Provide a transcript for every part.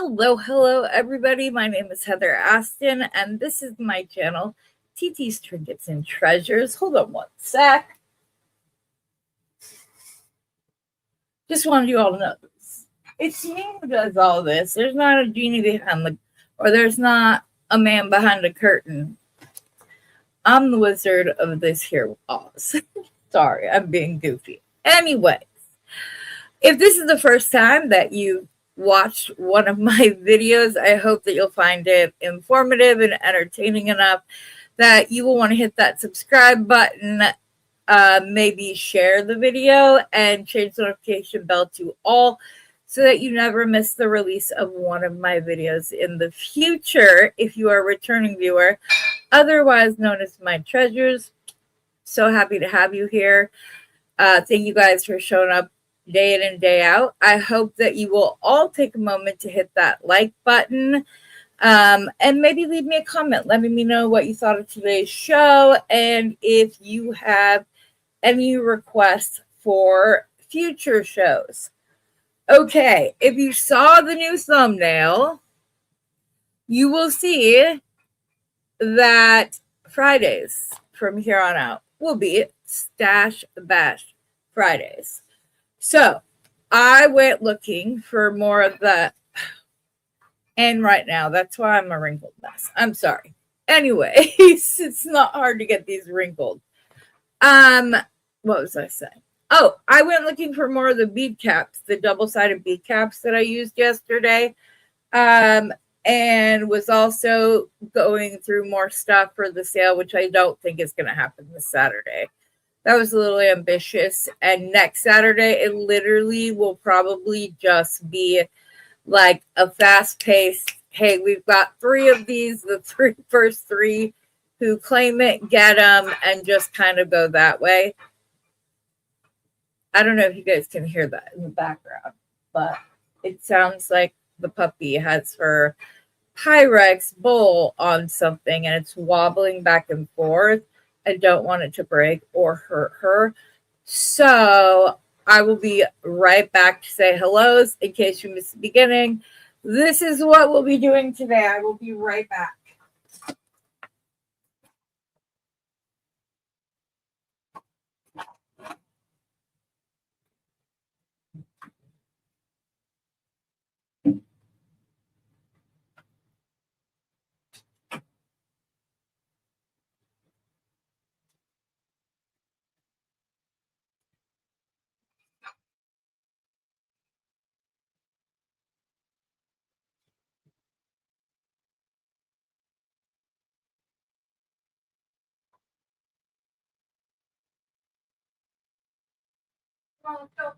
Hello, everybody. My name is Heather Aston, and this is my channel, TT's Trinkets and Treasures. Hold on one sec. Just wanted you all to know this. It's me who does all this. There's not a genie behind or there's not a man behind the curtain. I'm the wizard of this here Oz. Sorry, I'm being goofy. Anyways, if this is the first time that you watched one of my videos, I hope that you'll find it informative and entertaining enough that you will want to hit that subscribe button, maybe share the video, and change the notification bell to all so that you never miss the release of one of my videos in the future if you are a returning viewer, otherwise known as my treasures. So happy to have you here. Thank you guys for showing up day in and day out. I hope that you will all take a moment to hit that like button, and maybe leave me a comment. Let me know what you thought of today's show and if you have any requests for future shows. Okay, if you saw the new thumbnail, you will see that Fridays from here on out will be Stash Bash Fridays. So I went looking for more of that. And right now, that's why I'm a wrinkled mess. I'm sorry. Anyways, it's not hard to get these wrinkled. What was I saying? Oh, I went looking for more of the bead caps, the double-sided bead caps that I used yesterday. And was also going through more stuff for the sale, which I don't think is going to happen this Saturday. That was a little ambitious. And next Saturday, it literally will probably just be like a fast pace. Hey, we've got 3 of these, the first 3 who claim it, get them, and just kind of go that way. I don't know if you guys can hear that in the background, but it sounds like the puppy has her Pyrex bowl on something and it's wobbling back and forth. I don't want it to break or hurt her. So I will be right back to say hellos in case you missed the beginning. This is what we'll be doing today. I will be right back. Come on, let's go.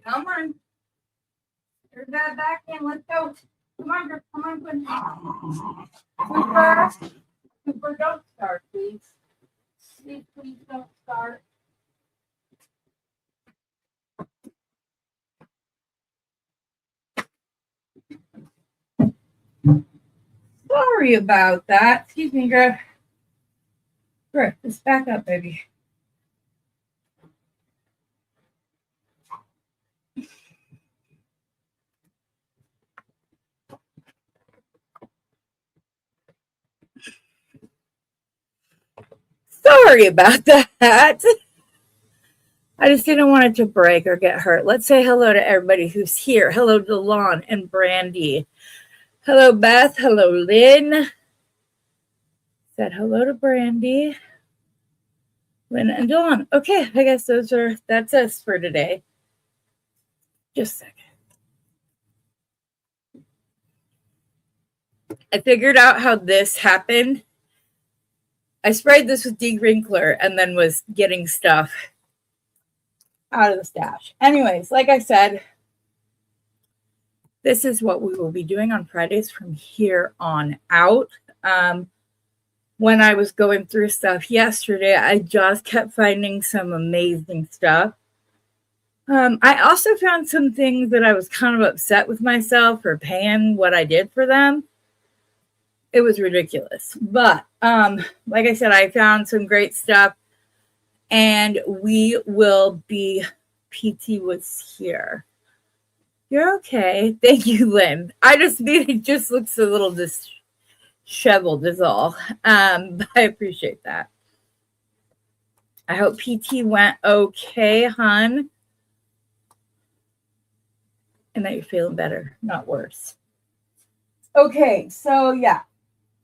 Come on. Turn that back in. Let's go. Come on, girl. Come on, Cooper, don't start, please. Please don't start. Sorry about that. Excuse me, girl. Girl, just back up, baby. Sorry about that. I just didn't want it to break or get hurt. Let's say hello to everybody who's here. Hello, DeLon and Brandy. Hello, Beth. Hello, Lynn. Said hello to Brandy, Lynn, and DeLon. Okay, I guess that's us for today. Just a second. I figured out how this happened. I sprayed this with degrinkler and then was getting stuff out of the stash. Anyways, like I said, this is what we will be doing on Fridays from here on out. When I was going through stuff yesterday, I just kept finding some amazing stuff. I also found some things that I was kind of upset with myself for paying what I did for them. It was ridiculous. But like I said, I found some great stuff. And we will be, PT was here. You're okay. Thank you, Lynn. I just mean it just looks a little disheveled is all. But I appreciate that. I hope PT went okay, hon. And that you're feeling better, not worse. Okay, so yeah.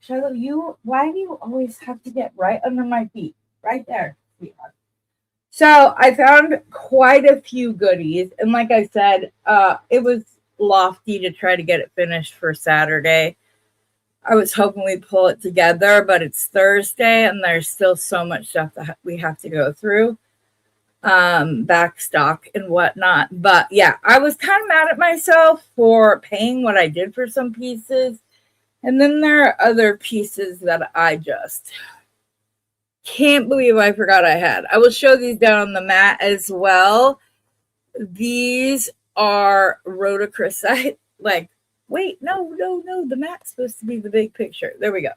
Charlotte, why do you always have to get right under my feet? Right there, sweetheart. So I found quite a few goodies. And like I said, it was lofty to try to get it finished for Saturday. I was hoping we'd pull it together, but it's Thursday and there's still so much stuff that we have to go through. Back stock and whatnot. But yeah, I was kind of mad at myself for paying what I did for some pieces. And then there are other pieces that I just can't believe I forgot I had. I will show these down on the mat as well. These are rhodochrosite. Like, wait, no. The mat's supposed to be the big picture. There we go.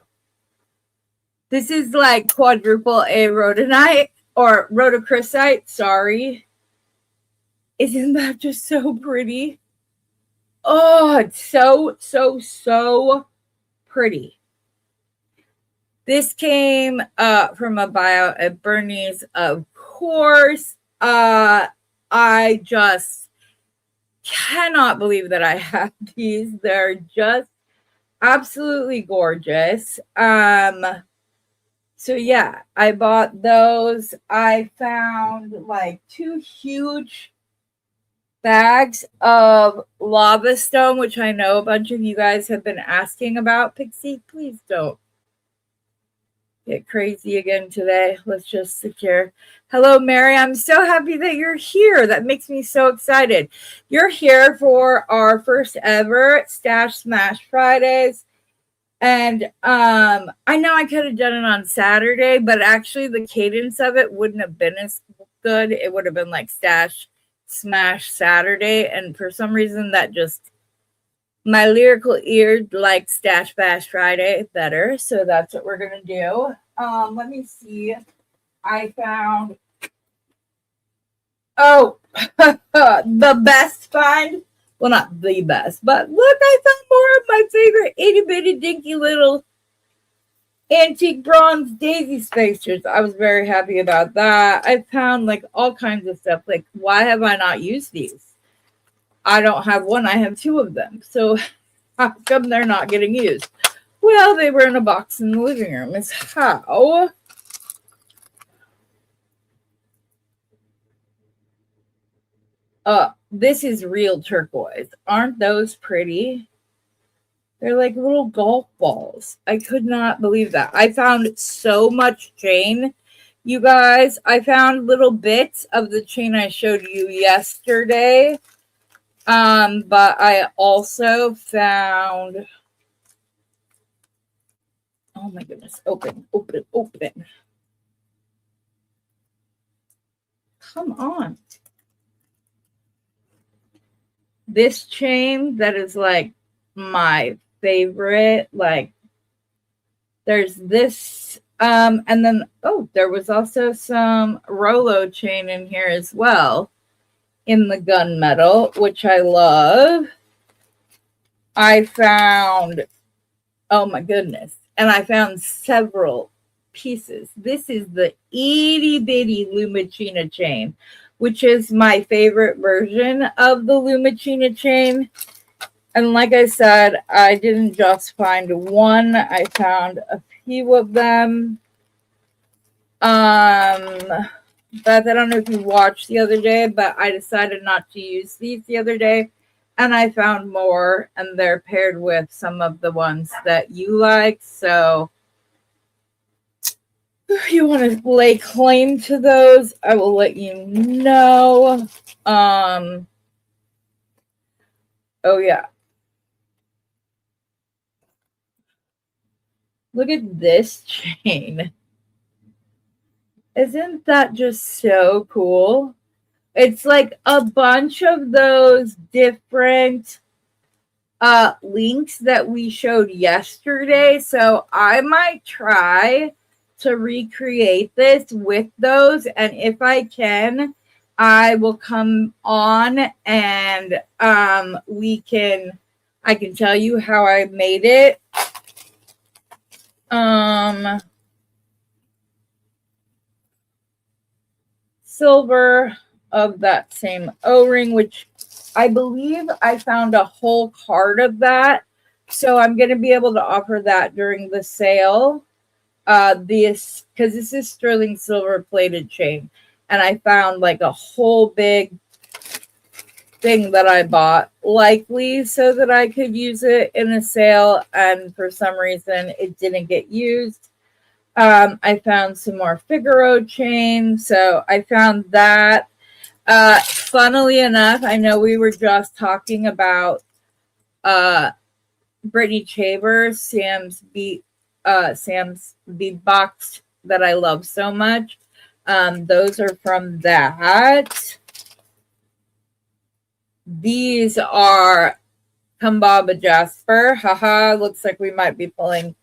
This is like quadruple A rhodonite or rhodochrosite. Sorry. Isn't that just so pretty? Oh, it's so pretty. This came from a buyout at Bernie's, of course. I just cannot believe that I have these. They're just absolutely gorgeous. So yeah, I bought those. I found like 2 huge bags of lava stone, which I know a bunch of you guys have been asking about. Pixie, please don't get crazy again today. Let's just secure. Hello, Mary. I'm so happy that you're here. That makes me so excited. You're here for our first ever Stash Smash Fridays. And I know I could have done it on Saturday, but actually the cadence of it wouldn't have been as good. It would have been like Stash Smash Saturday. And for some reason that just, my lyrical ear liked Stash Bash Friday better. So that's what we're going to do. Let me see. I found, the best find. Well, not the best, but look, I found more of my favorite itty bitty dinky little antique bronze daisy spacers. I was very happy about that. I found like all kinds of stuff. Like, why have I not used these? I don't have one. I have 2 of them. So how come they're not getting used? Well, they were in a box in the living room. Is how. This is real turquoise. Aren't those pretty? They're like little golf balls. I could not believe that. I found so much chain, you guys. I found little bits of the chain I showed you yesterday. But I also found, oh my goodness, open. Come on. This chain that is like my favorite. Like, there's this, and then, there was also some Rolo chain in here as well in the gunmetal, which I love. I found, oh my goodness, and I found several pieces. This is the itty bitty Lumachina chain, which is my favorite version of the Lumachina chain. And like I said, I didn't just find one. I found a few of them. Beth, I don't know if you watched the other day, but I decided not to use these the other day. And I found more, and they're paired with some of the ones that you like. So if you want to lay claim to those, I will let you know. Oh, yeah. Look at this chain. Isn't that just so cool? It's like a bunch of those different links that we showed yesterday. So I might try to recreate this with those. And if I can, I will come on and I can tell you how I made it. Silver of that same O-ring, which I believe I found a whole card of that. So I'm going to be able to offer that during the sale. Because this is sterling silver plated chain. And I found like a whole big thing that I bought, likely so that I could use it in a sale. And for some reason, it didn't get used. I found some more Figaro chain. So I found that. Funnily enough, I know we were just talking about Brittany Chambers, Sam's bead box that I love so much. Those are from that. These are Kumbaba Jasper. Haha, looks like we might be pulling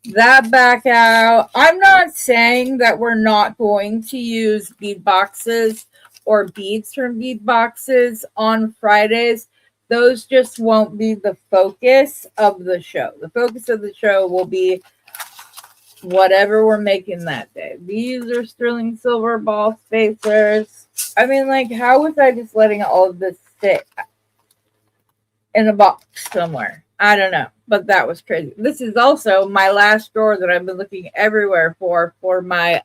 that back out. I'm not saying that we're not going to use bead boxes or beads from bead boxes on Fridays. Those just won't be the focus of the show. The focus of the show will be whatever we're making that day. These are sterling silver ball spacers. I mean, like, how was I just letting all of this sit in a box somewhere? I don't know, but that was crazy. This is also my last drawer that I've been looking everywhere for my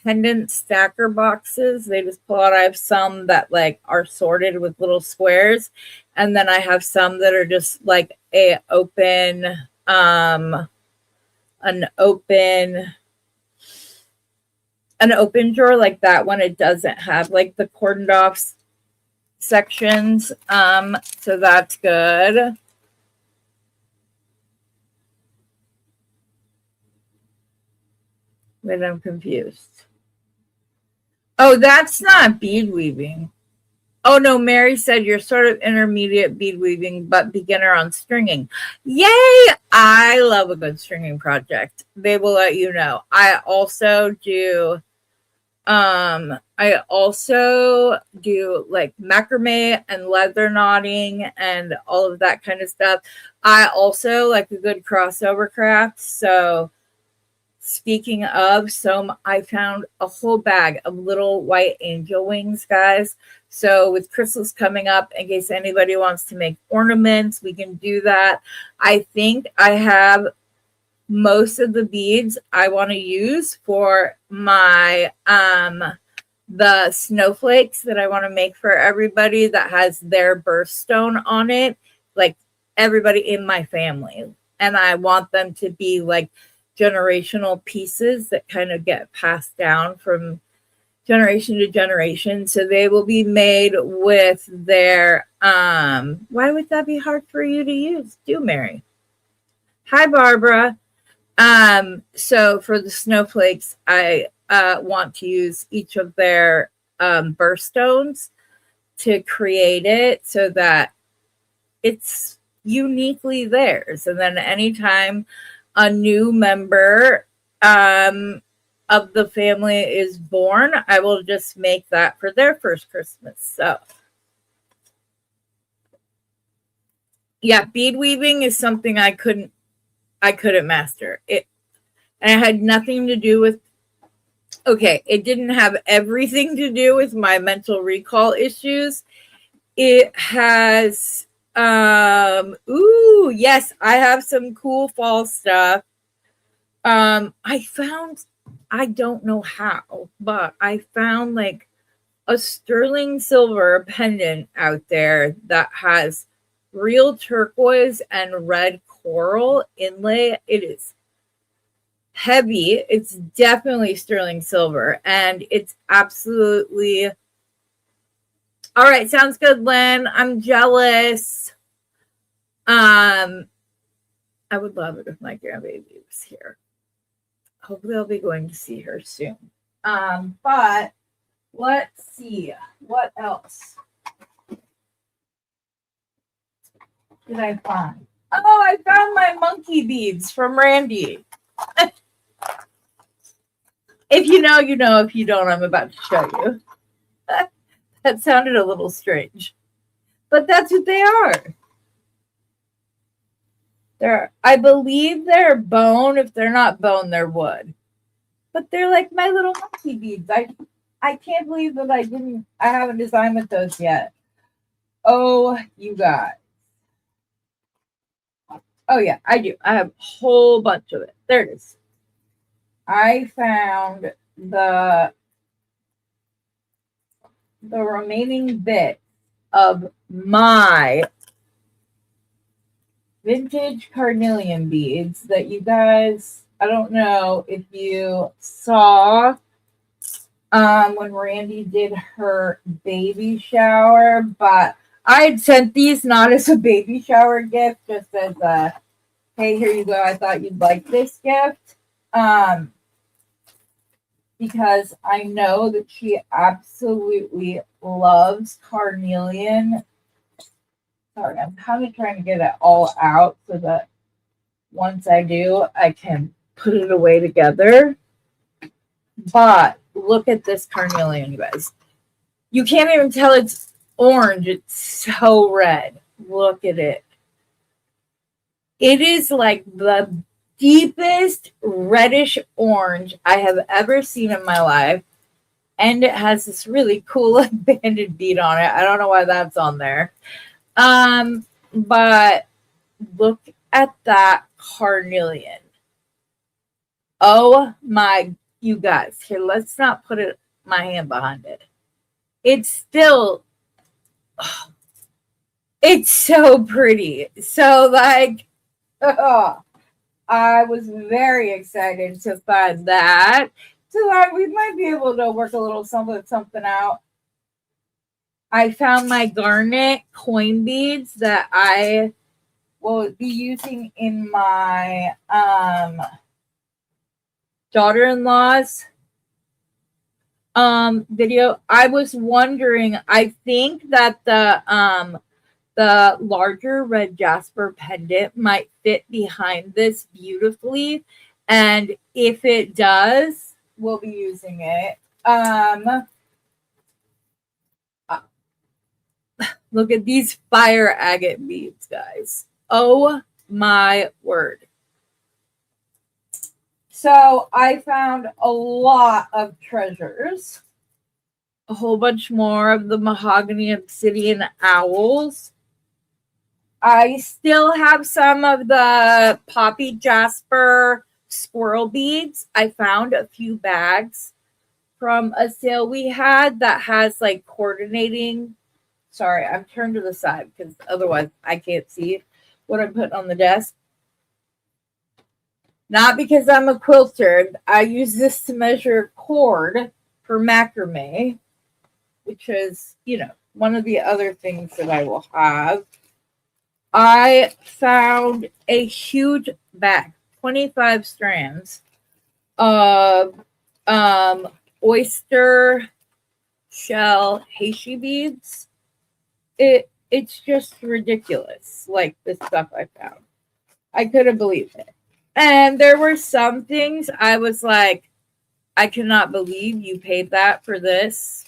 pendant stacker boxes. They just pull out. I have some that like are sorted with little squares, and then I have some that are just like an open drawer like that one. It doesn't have like the cordoned off sections. So that's good. But I'm confused. Oh, that's not bead weaving. Oh, no, Mary said you're sort of intermediate bead weaving, but beginner on stringing. Yay! I love a good stringing project. They will let you know. I also do like macrame and leather knotting and all of that kind of stuff. I also like a good crossover craft. So speaking of, I found a whole bag of little white angel wings, guys. So with Christmas coming up, in case anybody wants to make ornaments, we can do that. I think I have most of the beads I want to use for my the snowflakes that I want to make for everybody that has their birthstone on it, like everybody in my family. And I want them to be like generational pieces that kind of get passed down from generation to generation. So they will be made with their why would that be hard for you to use? Do Mary. Hi, Barbara. So for the snowflakes, I want to use each of their birthstones to create it so that it's uniquely theirs. And then anytime a new member of the family is born, I will just make that for their first Christmas. So yeah, bead weaving is something I couldn't master. It had nothing to do with, okay, it didn't have everything to do with my mental recall issues. It has yes, I have some cool fall stuff. I don't know how, but I found like a sterling silver pendant out there that has real turquoise and red coral inlay. It is heavy. It's definitely sterling silver, and it's absolutely all right. Sounds good, Lynn. I'm jealous. I would love it if my grandbaby was here. Hopefully I'll be going to see her soon. But let's see. What else did I find? Oh, I found my monkey beads from Randy. If you know, you know. If you don't, I'm about to show you. That sounded a little strange, but that's what they are. I believe they're bone. If they're not bone, they're wood. But they're like my little monkey beads. I can't believe that I haven't designed with those yet. Oh, you guys. Oh yeah, I do. I have a whole bunch of it. There it is. I found the remaining bit of my vintage carnelian beads that you guys, I don't know if you saw when Randy did her baby shower, but I had sent these not as a baby shower gift, just as a, hey, here you go. I thought you'd like this gift. Because I know that she absolutely loves carnelian. Sorry, I'm kind of trying to get it all out so that once I do, I can put it away together. But look at this carnelian, you guys. You can't even tell it's orange. It's so red. Look at it. It is like the deepest reddish orange I have ever seen in my life. And it has this really cool banded bead on it. I don't know why that's on there. But look at that carnelian. Oh my, you guys. Here, let's not put my hand behind it. It's still, oh, it's so pretty. So like, oh, I was very excited to find that. So that we might be able to work a little something out. I found my garnet coin beads that I will be using in my daughter-in-law's video. I was wondering, I think that the larger red jasper pendant might fit behind this beautifully, and if it does, we'll be using it. Look at these fire agate beads, guys. Oh my word. So I found a lot of treasures. A whole bunch more of the mahogany obsidian owls. I still have some of the poppy jasper squirrel beads. I found a few bags from a sale we had that has like coordinating. Sorry, I'm turned to the side because otherwise I can't see what I'm putting on the desk. Not because I'm a quilter. I use this to measure cord for macrame, which is, one of the other things that I will have. I found a huge bag, 25 strands of oyster shell heishi beads. It's just ridiculous, like the stuff I found. I couldn't believe it. And there were some things I was like, I cannot believe you paid that for this.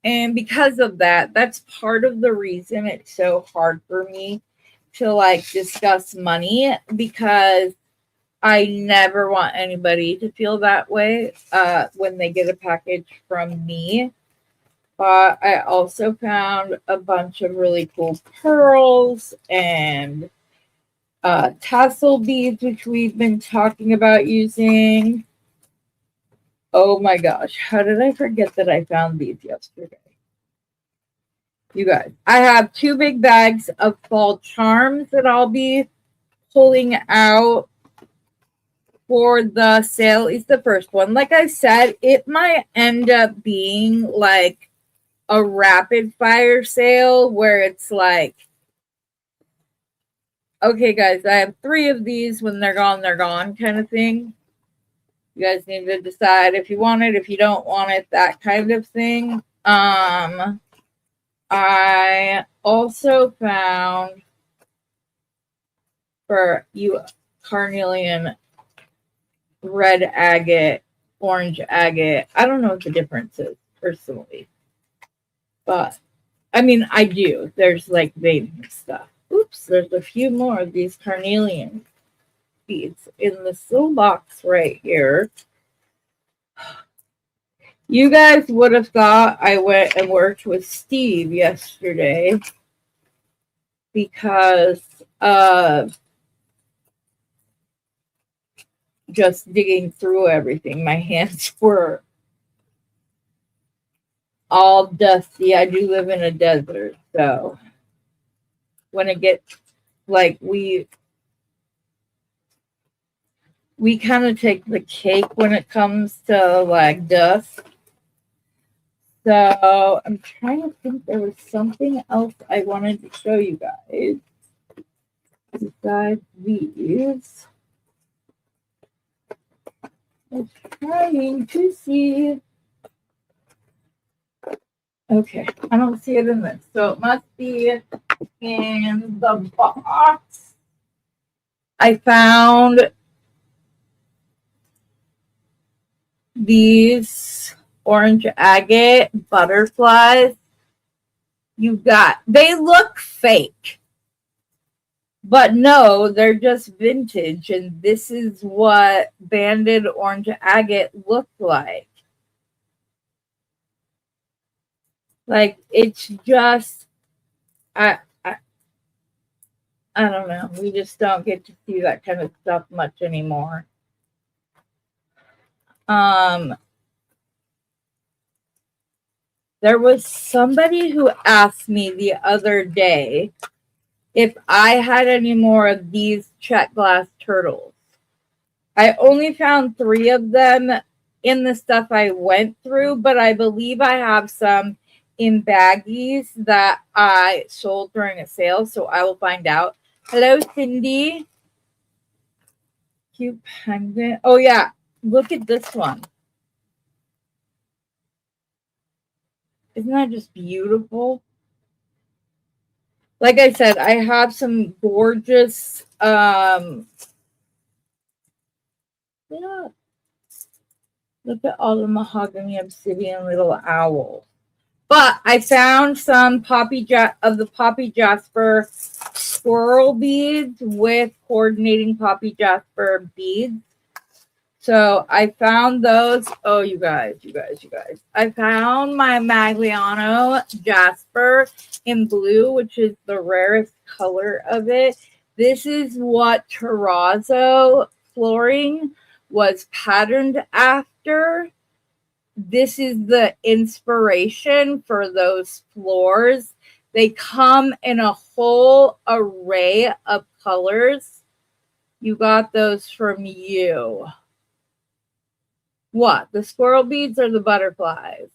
And because of that, that's part of the reason it's so hard for me to like discuss money, because I never want anybody to feel that way when they get a package from me. But I also found a bunch of really cool pearls and tassel beads, which we've been talking about using. Oh my gosh, how did I forget that I found these yesterday? You guys, I have 2 big bags of fall charms that I'll be pulling out for the sale. Is the first one. Like I said, it might end up being like a rapid fire sale where it's like, okay, guys, I have 3 of these. When they're gone kind of thing. You guys need to decide if you want it, if you don't want it, that kind of thing. I also found for you carnelian red agate, orange agate. I don't know what the difference is personally. But I mean, I do. There's like bathing stuff. Oops, there's a few more of these carnelian beads in this little box right here. You guys would have thought I went and worked with Steve yesterday because just digging through everything. My hands were all dusty. I do live in a desert, so when it gets like we kind of take the cake when it comes to like dust. So I'm trying to think, there was something else I wanted to show you guys besides these. I'm trying to see. Okay, I don't see it in this, so it must be in the box. I found these orange agate butterflies. They look fake, but no, they're just vintage, and this is what banded orange agate looked like. Like, it's just, I don't know. We just don't get to see that kind of stuff much anymore. There was somebody who asked me the other day if I had any more of these check glass turtles. I only found 3 of them in the stuff I went through, but I believe I have some in baggies that I sold during a sale, so I will find out. Hello, Cindy. Cute penguin. Oh, yeah. Look at this one. Isn't that just beautiful? Like I said, I have some gorgeous, yeah. Look at all the mahogany obsidian little owls. But I found some of the Poppy Jasper swirl beads with coordinating Poppy Jasper beads. So I found those. Oh, you guys. I found my Magliano Jasper in blue, which is the rarest color of it. This is what terrazzo flooring was patterned after. This is the inspiration for those floors. They come in a whole array of colors. You got those from you. What? The squirrel beads or the butterflies?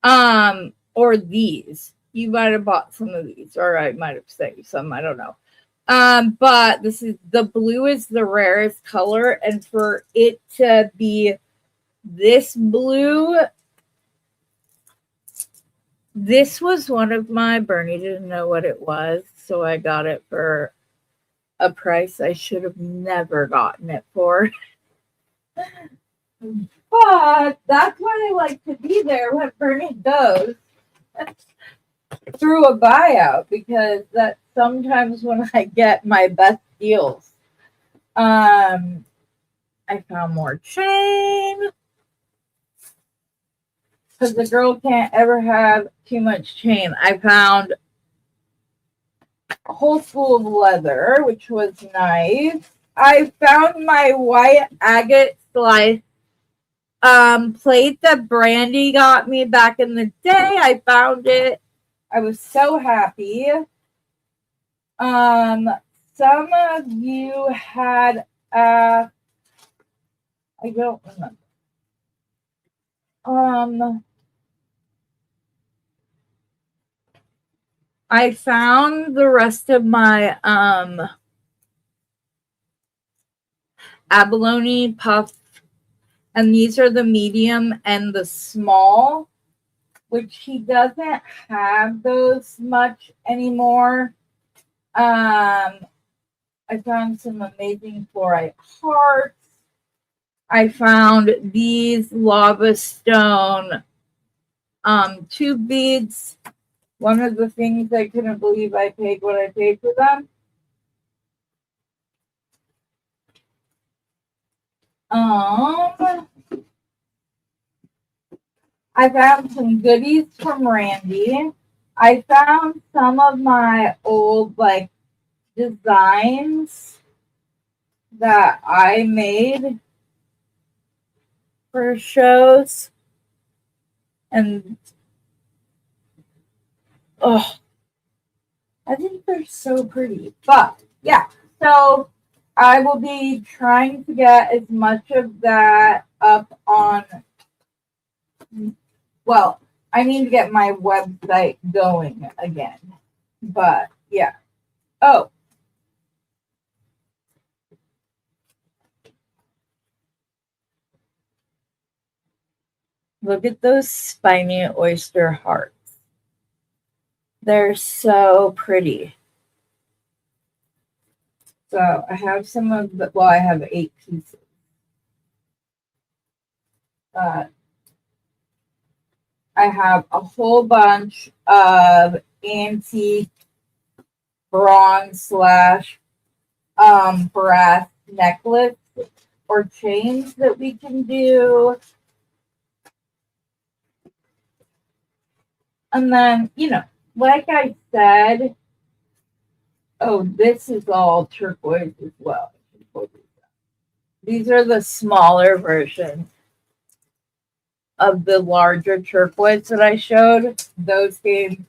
Or these. You might have bought some of these, or I might have saved some. I don't know. But this is the blue is the rarest color, and for it to be this blue, this was one of my, Bernie didn't know what it was, so I got it for a price I should have never gotten it for. But that's why I like to be there when Bernie goes through a buyout, because that's sometimes when I get my best deals. I found more chain because the girl can't ever have too much chain. I found a whole spool of leather, which was nice. I found my white agate slice plate that Brandy got me back in the day. I found it. I was so happy. Some of you had I don't remember. I found the rest of my abalone puff, and these are the medium and the small, which he doesn't have those much anymore. I found some amazing fluorite hearts. I found these lava stone tube beads. One of the things I couldn't believe I paid what I paid for them. I found some goodies from Randy. I found some of my old like designs that I made for shows. And oh, I think they're so pretty. But yeah, so I will be trying to get as much of that up on, well, I need to get my website going again. But yeah. Oh, look at those spiny oyster hearts. They're so pretty. So I have some of the, well, I have 8 pieces. I have a whole bunch of antique bronze slash brass necklace or chains that we can do. And then, you know, like I said, oh, this is all turquoise as well. These are the smaller versions of the larger turquoise that I showed. Those came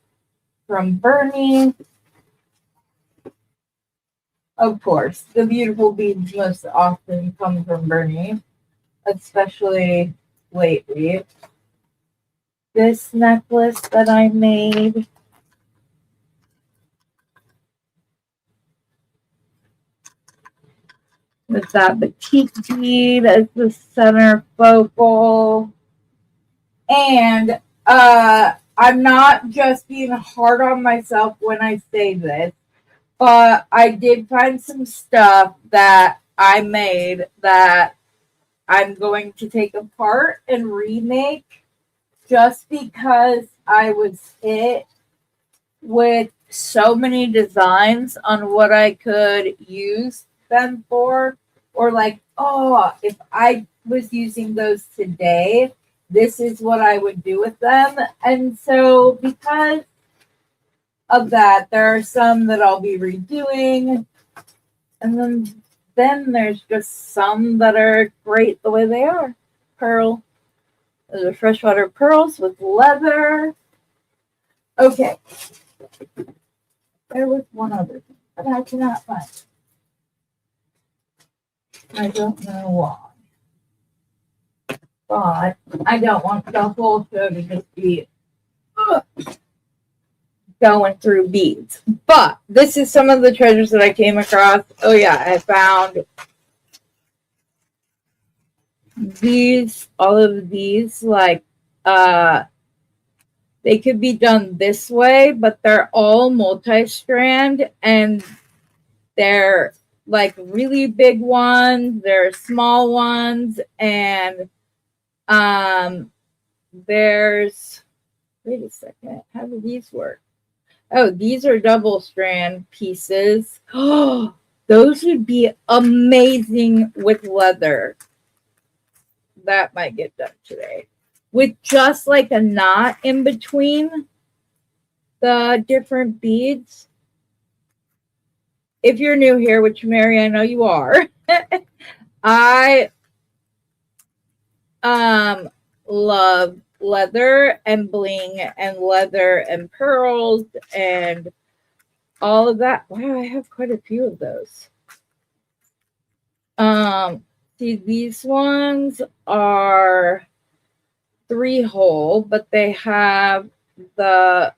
from Bernie. Of course, the beautiful beads most often come from Bernie, especially lately. This necklace that I made. With that batik bead as the center focal. And I'm not just being hard on myself when I say this, but I did find some stuff that I made that I'm going to take apart and remake just because I was hit with so many designs on what I could use them for. Or like, oh, if I was using those today, this is what I would do with them. And so because of that, there are some that I'll be redoing. And then there's just some that are great the way they are. Pearl. Those are freshwater pearls with leather. Okay. There was one other thing, but I cannot find it. I don't know why. But I don't want the whole show to just be going through beads. But this is some of the treasures that I came across. Oh yeah, I found these, all of these, like they could be done this way, but they're all multi-strand and they're like really big ones, they're small ones, and there's, wait a second, how do these work? Oh, these are double strand pieces. Oh, those would be amazing with leather. That might get done today. With just like a knot in between the different beads. If you're new here, which Mary, I know you are, I love leather and bling and leather and pearls and all of that. Wow, I have quite a few of those. See, these ones are 3-hole, but they have the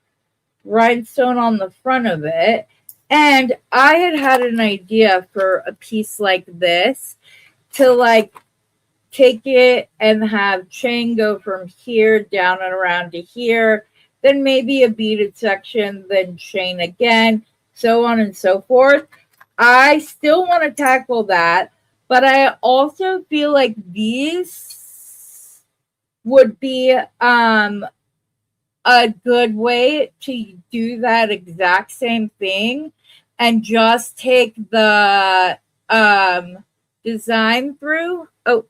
rhinestone on the front of it. And I had an idea for a piece like this to like take it and have chain go from here down and around to here, then maybe a beaded section, then chain again, so on and so forth. I still want to tackle that, But I also feel like these would be a good way to do that exact same thing and just take the design through. Oh,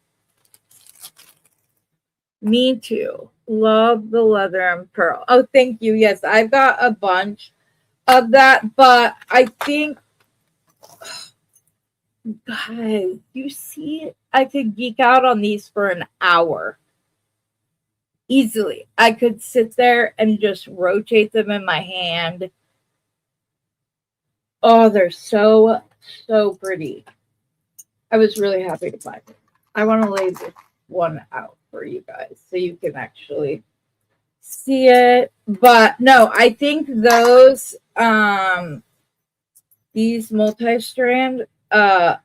me too. Love the leather and pearl. Oh, thank you. Yes, I've got a bunch of that, but I think, guys, you see, I could geek out on these for an hour. Easily. I could sit there and just rotate them in my hand. Oh, they're so, so pretty. I was really happy to find it. I want to lay this one out for you guys so you can actually see it. But no, I think these multi-strand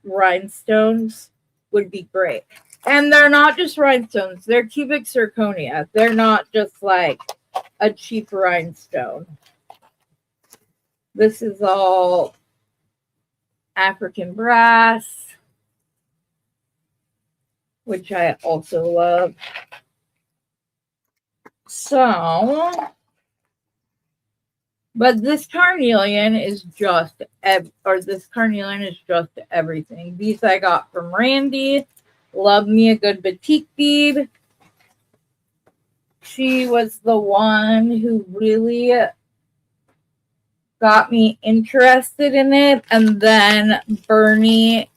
rhinestones would be great. And they're not just rhinestones, they're cubic zirconia. They're not just like a cheap rhinestone. This is all African brass, which I also love. So, but this carnelian is just, everything. These I got from Randy. Love me a good batik bead. She was the one who really got me interested in it, and then Bernie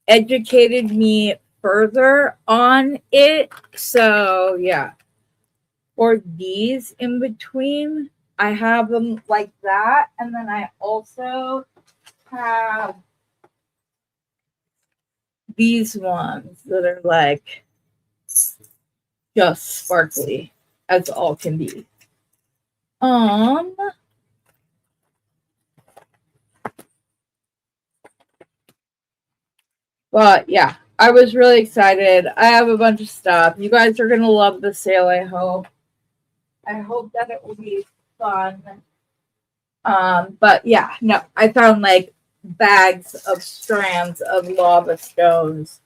educated me further on it. So yeah, for these in between, I have them like that, and then I also have these ones that are like just sparkly as all can be. But yeah, I was really excited. I have a bunch of stuff. You guys are gonna love the sale, I hope. I hope that it will be fun. But yeah, no, I found like bags of strands of lava stones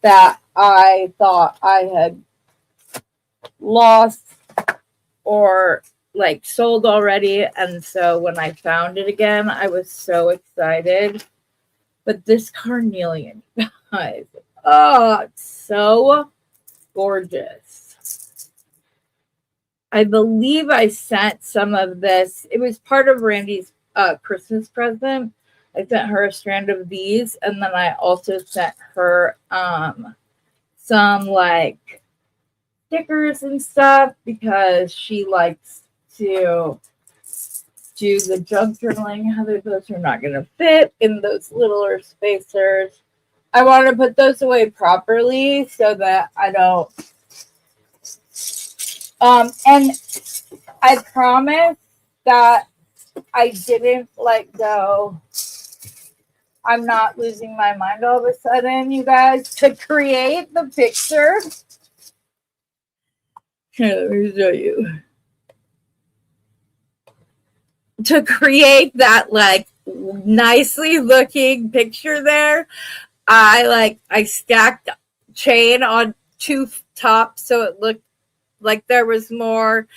that I thought I had lost or like sold already. And so when I found it again, I was so excited. But this carnelian, guys, oh, it's so gorgeous. I believe I sent some of this. It was part of Randy's Christmas present. I sent her a strand of these, and then I also sent her some like stickers and stuff because she likes to do the jug journaling. Heather, those are not going to fit in those littler spacers. I want to put those away properly so that I don't. And I promise that I didn't let go. I'm not losing my mind all of a sudden, you guys, to create the picture. Here, let me show you. To create that like nicely looking picture there, I stacked chain on two tops so it looked like there was more.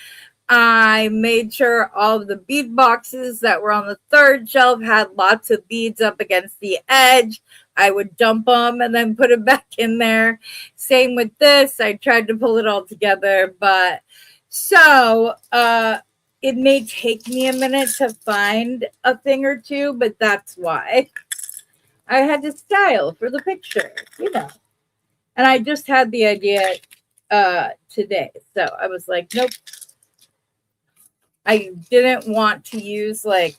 I made sure all of the bead boxes that were on the third shelf had lots of beads up against the edge. I would dump them and then put it back in there. Same with this. I tried to pull it all together, but so it may take me a minute to find a thing or two, but that's why I had to style for the picture, And I just had the idea today. So I was like, nope. I didn't want to use like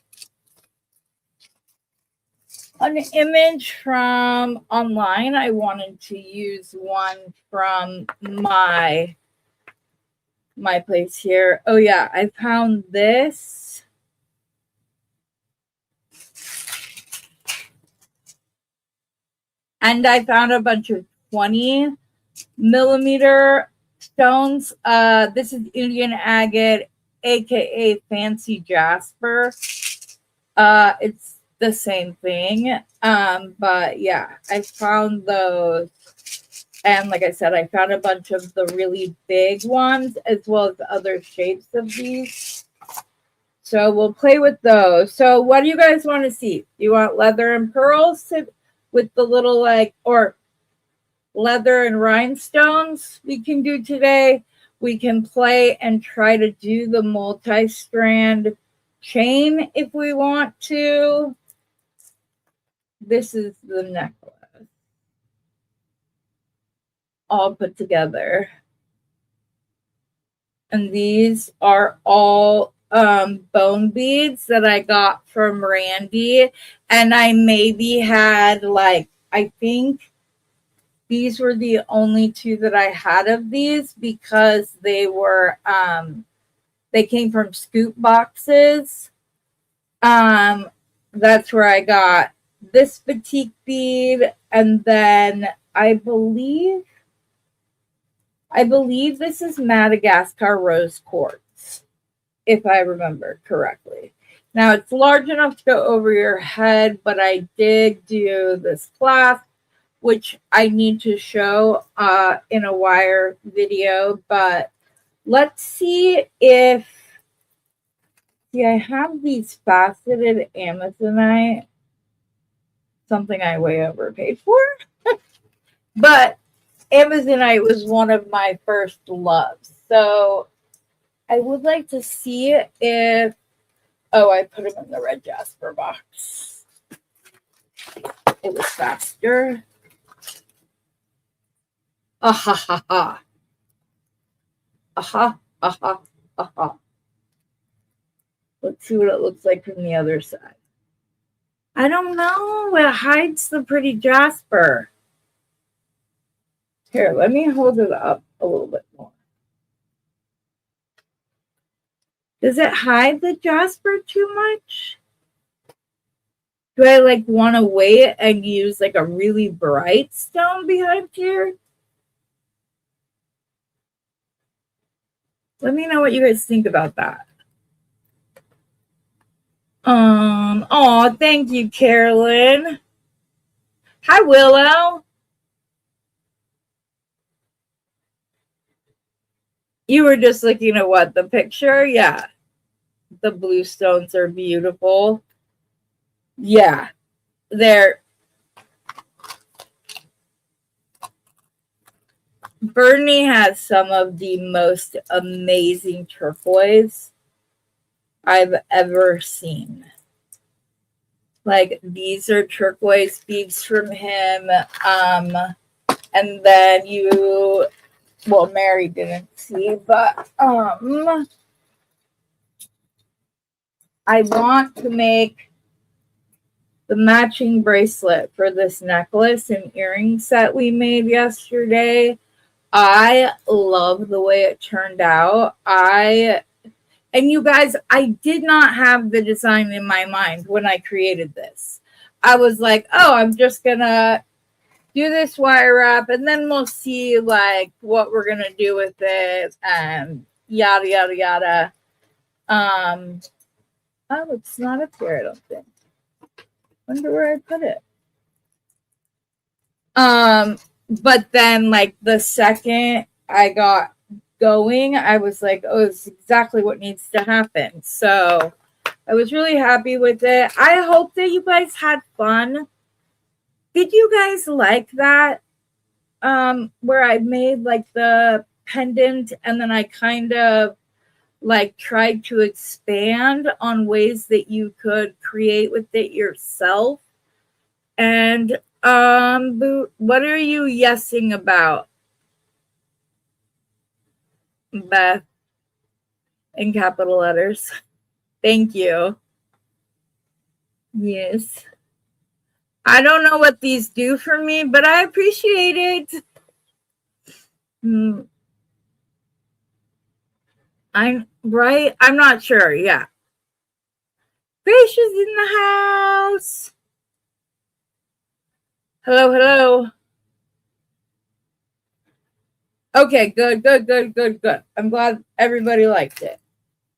an image from online. I wanted to use one from my place here. Oh yeah, I found this. And I found a bunch of 20 millimeter stones. This is Indian agate, aka fancy jasper. the same thing. But yeah, I found those. And like I said, I found a bunch of the really big ones as well as other shapes of these. So we'll play with those. So what do you guys want to see? Do you want leather and pearls with the little or leather and rhinestones we can do today? We can play and try to do the multi-strand chain if we want to. This is the necklace all put together. And these are all bone beads that I got from Randy. And I maybe had I think these were the only two that I had of these because they were, they came from scoop boxes. That's where I got this batik bead. And then I believe this is Madagascar rose quartz, if I remember correctly. Now, it's large enough to go over your head, but I did do this clasp, which I need to show in a wire video. But let's see if... See, I have these faceted Amazonite, something I way overpaid for. But Amazonite was one of my first loves. So I would like to see if... Oh, I put them in the red jasper box. It was faster. Aha, ha, ha. Aha, aha, aha. Let's see what it looks like from the other side. I don't know. It hides the pretty jasper. Here, let me hold it up a little bit more. Does it hide the jasper too much? Do I want to wait and use a really bright stone behind here? Let me know what you guys think about that. Oh, thank you, Carolyn. Hi, Willow. You were just looking at what? The picture? Yeah. The blue stones are beautiful. Yeah. Bernie has some of the most amazing turquoise I've ever seen. These are turquoise beads from him. And then Mary didn't see, but I want to make the matching bracelet for this necklace and earring set we made yesterday. I love the way it turned out. And you guys, I did not have the design in my mind when I created this. I was like, oh, I'm just gonna do this wire wrap and then we'll see what we're gonna do with it and yada yada yada. Oh, it's not up here, I don't think. Wonder where I put it. But then the second I got going, I was like, oh, it's exactly what needs to happen. So I was really happy with it. I hope that you guys had fun. Did you guys like that? Where I made the pendant and then I kind of tried to expand on ways that you could create with it yourself. And what are you yesing about, Beth? In capital letters. Thank you. Yes. I don't know what these do for me, but I appreciate it. I'm not sure. Yeah. Gracious in the house. Hello, hello. Okay, good. I'm glad everybody liked it.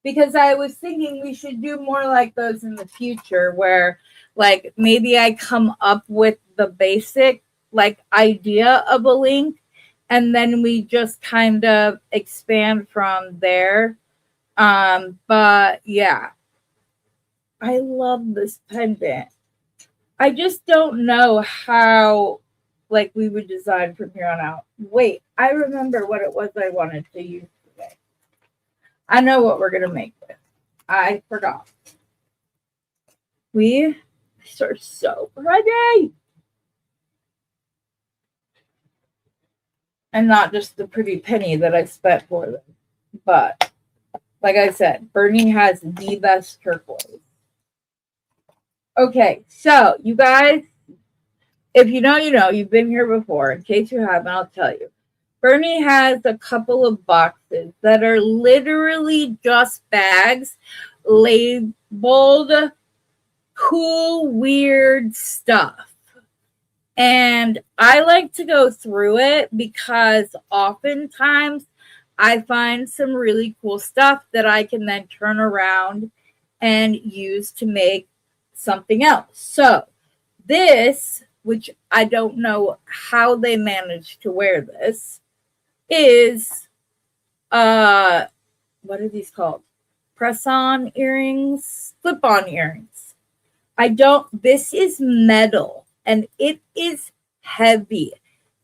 Because I was thinking we should do more like those in the future where Like maybe I come up with the basic like idea of a link, and then we just kind of expand from there. But yeah, I love this pendant. I just don't know how like we would design from here on out. Wait, I remember what it was I wanted to use today. I know what we're gonna make with. I forgot. We are so pretty. And not just the pretty penny that I spent for them. But like I said, Bernie has the best turquoise. Okay, so you guys, if you know, you know, you've been here before. In case you haven't, I'll tell you. Bernie has a couple of boxes that are literally just bags labeled cool, weird stuff. And I like to go through it because oftentimes I find some really cool stuff that I can then turn around and use to make something else. So this, which I don't know how they managed to wear this, is what are these called? Press-on earrings, flip-on earrings. This is metal and it is heavy.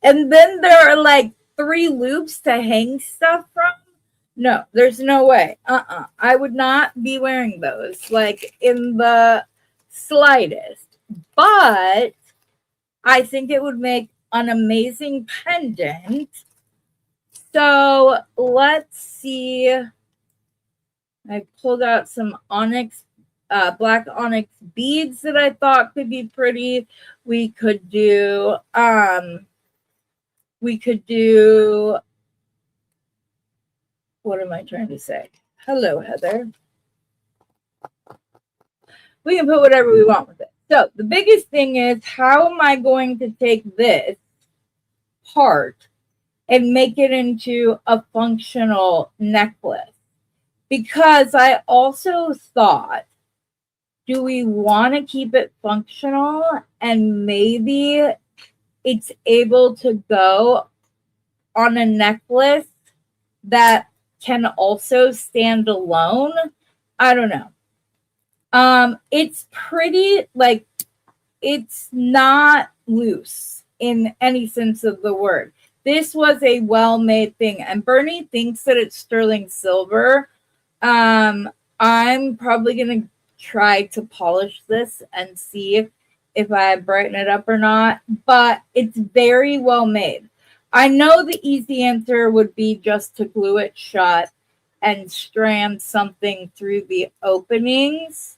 And then there are like 3 loops to hang stuff from. No, there's no way. I would not be wearing those like in the slightest. But I think it would make an amazing pendant. So let's see. I pulled out some onyx, black onyx beads that I thought could be pretty. We could do, what am I trying to say? Hello, Heather. We can put whatever we want with it. So the biggest thing is, how am I going to take this part and make it into a functional necklace? Because I also thought, do we want to keep it functional and maybe it's able to go on a necklace that can also stand alone? I don't know. It's pretty, like, it's not loose in any sense of the word. This was a well-made thing, and Bernie thinks that it's sterling silver. I'm probably gonna try to polish this and see if I brighten it up or not, but it's very well made. I know the easy answer would be just to glue it shut and strand something through the openings.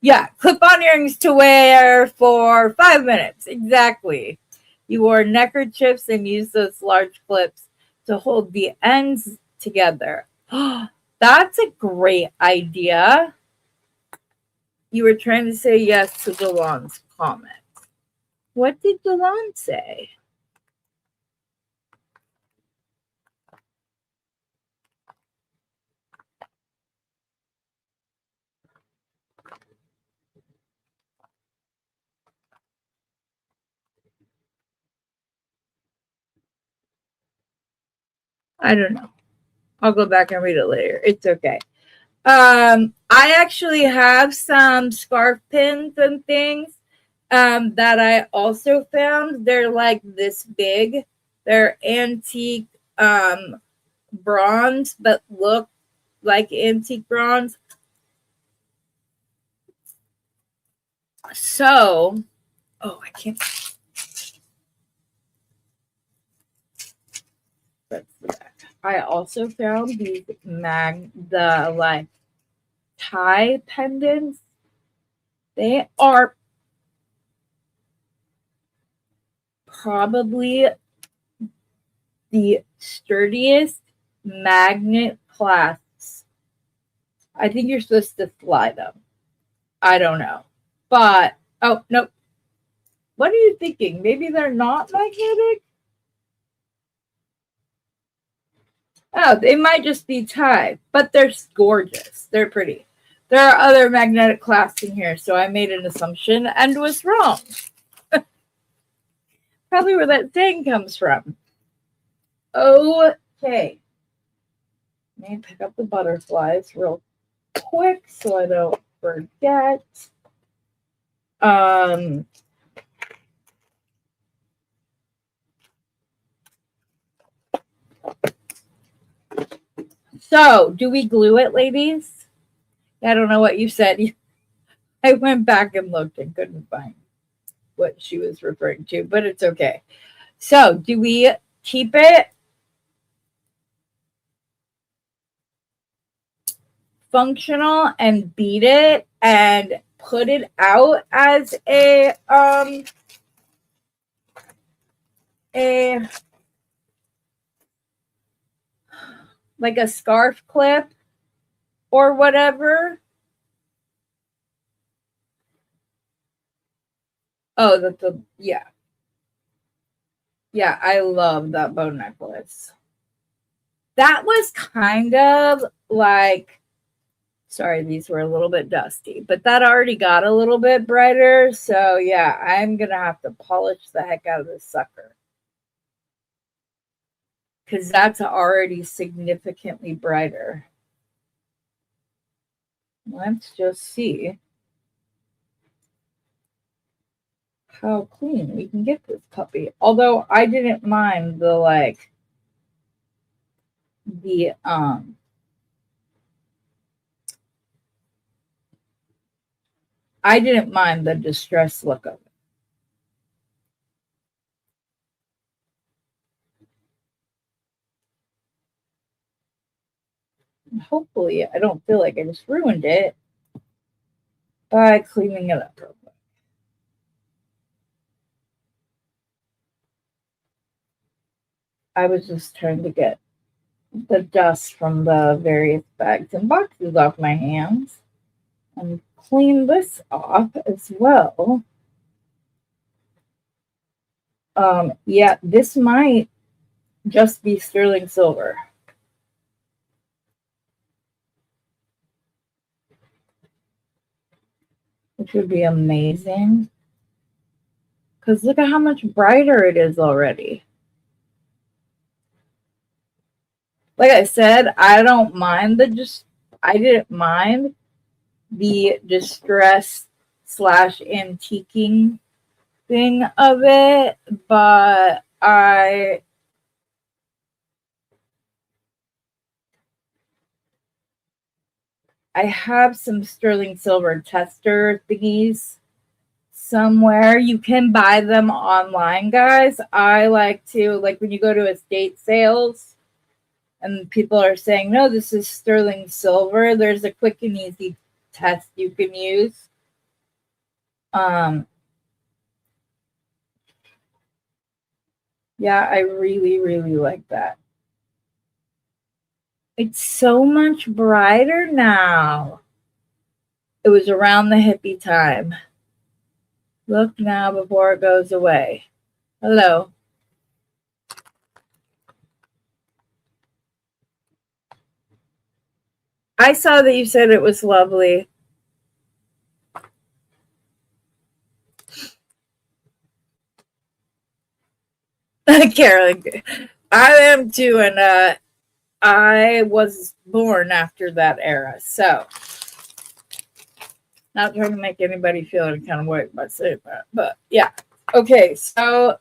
Yeah, clip-on earrings to wear for 5 minutes. Exactly. You wore neckerchiefs and used those large clips to hold the ends together. That's a great idea. You were trying to say yes to Delon's comment. What did Delon say? I don't know. I'll go back and read it later. It's okay. I actually have some scarf pins and things that I also found. They're like this big. They're antique bronze, but look like antique bronze. So, oh, I can't. That's the back. I also found these like tie pendants. They are probably the sturdiest magnet clasps. I think you're supposed to slide them. I don't know. But, oh, nope. What are you thinking? Maybe they're not magnetic? Oh, they might just be tied, but they're gorgeous. They're pretty. There are other magnetic clasps in here, so I made an assumption and was wrong. Probably where that saying comes from. Okay. Let me pick up the butterflies real quick so I don't forget. So, do we glue it, ladies? I don't know what you said. I went back and looked and couldn't find what she was referring to, but it's okay. So, do we keep it functional and bead it and put it out as a like a scarf clip or whatever? Oh, that's a, yeah. Yeah, I love that bow necklace. That was kind of like, sorry, these were a little bit dusty, but that already got a little bit brighter. So yeah, I'm going to have to polish the heck out of this sucker, because that's already significantly brighter. Let's just see how clean we can get this puppy. Although I didn't mind the I didn't mind the distressed look of it. And hopefully I don't feel like I just ruined it by cleaning it up real quick. I was just trying to get the dust from the various bags and boxes off my hands and clean this off as well. Yeah, this might just be sterling silver, which would be amazing, because look at how much brighter it is already. Like I said, I didn't mind the distress / antiquing thing of it, but I have some sterling silver tester thingies somewhere. You can buy them online, guys. I like to, like, when you go to estate sales and people are saying, no, this is sterling silver, there's a quick and easy test you can use. Yeah, I really, really like that. It's so much brighter now. It was around the hippie time. Look now before it goes away. Hello. I saw that you said it was lovely. Carolyn, I am too, and I was born after that era, so not trying to make anybody feel any kind of way by saying that, but yeah. Okay, so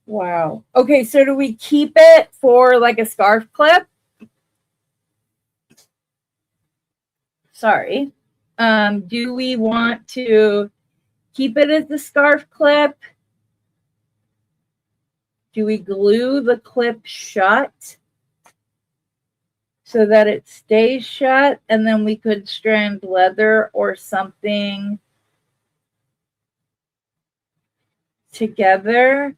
wow. Okay, so do we keep it for like a scarf clip? Sorry. Do we want to keep it as the scarf clip? Do we glue the clip shut so that it stays shut, and then we could strand leather or something together?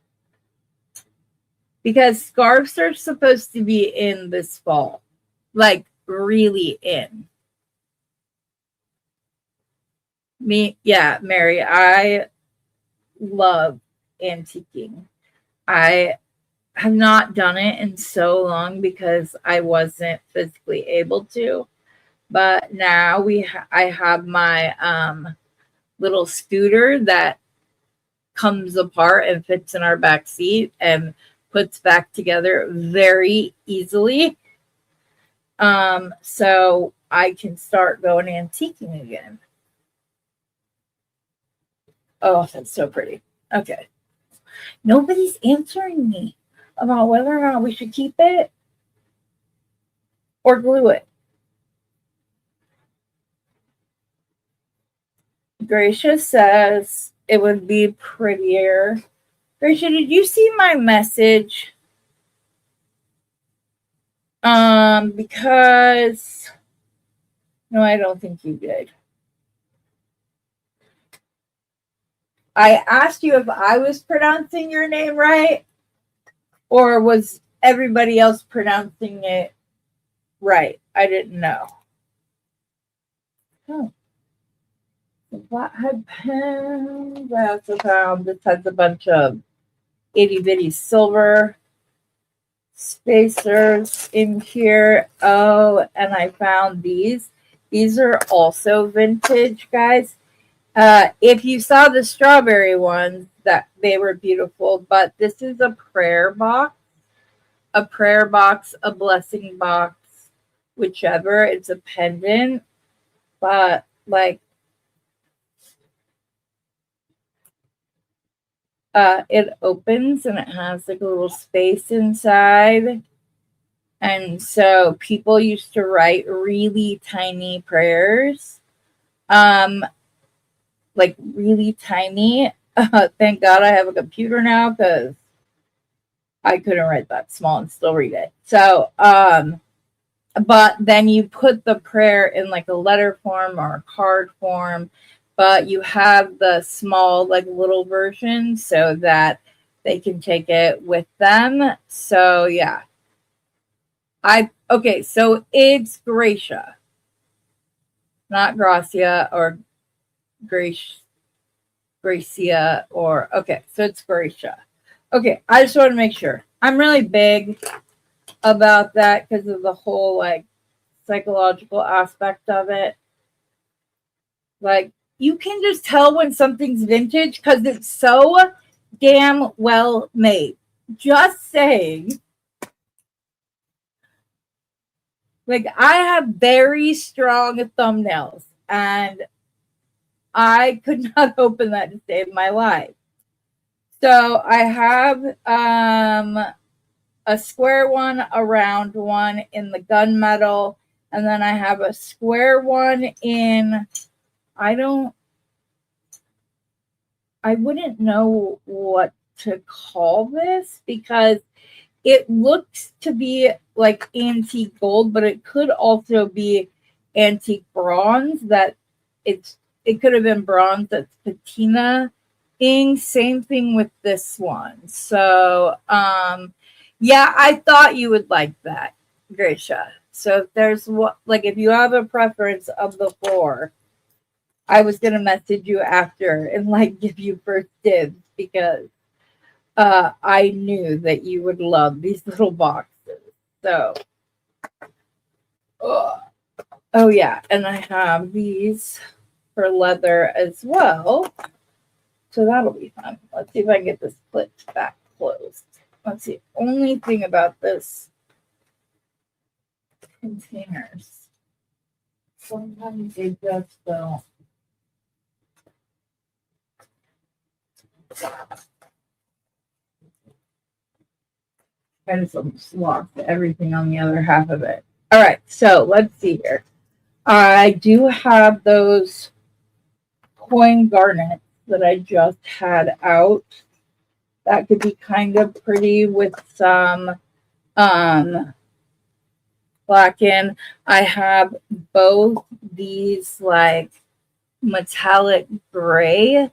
Because scarves are supposed to be in this fall, like really in. Yeah, Mary, I love antiquing. I have not done it in so long because I wasn't physically able to. But now I have my little scooter that comes apart and fits in our back seat and puts back together very easily. So I can start going antiquing again. Oh, that's so pretty. Okay. Nobody's answering me about whether or not we should keep it or glue it. Gracia says it would be prettier. Gracia, did you see my message? Because no, I don't think you did. I asked you if I was pronouncing your name right, or was everybody else pronouncing it right? I didn't know. Oh. The flathead pen. I also found this has a bunch of itty bitty silver spacers in here. Oh, and I found these. These are also vintage, guys. If you saw the strawberry ones, that they were beautiful, but this is a prayer box, a blessing box, whichever. It's a pendant, but like it opens and it has like a little space inside. And so people used to write really tiny prayers. Like really tiny. Thank God I have a computer now because I couldn't write that small and still read it. So, but then you put the prayer in like a letter form or a card form, but you have the small, like little version so that they can take it with them. So, yeah. Okay, so it's Gracia, not Gracia or Gracia or, okay, so it's Gracia. Okay, I just want to make sure. I'm really big about that because of the whole like psychological aspect of it. Like you can just tell when something's vintage because it's so damn well made. Just saying. Like I have very strong thumbnails and I could not open that to save my life. So I have a square one, a round one in the gunmetal, and then I have a square one in, I wouldn't know what to call this because it looks to be like antique gold, but it could also be antique bronze. That it could have been bronze that's patina ing. Same thing with this one. So yeah, I thought you would like that, Gracia. So if there's what, like if you have a preference of the four, I was gonna message you after and like give you first dibs because I knew that you would love these little boxes. So, oh yeah, and I have these for leather as well. So that'll be fun. Let's see if I can get this clipped back closed. That's the only thing about this containers. Sometimes they just don't. I just almost lost everything on the other half of it. All right, so let's see here. I do have those coin garnets that I just had out. That could be kind of pretty with some black in. I have both these like metallic gray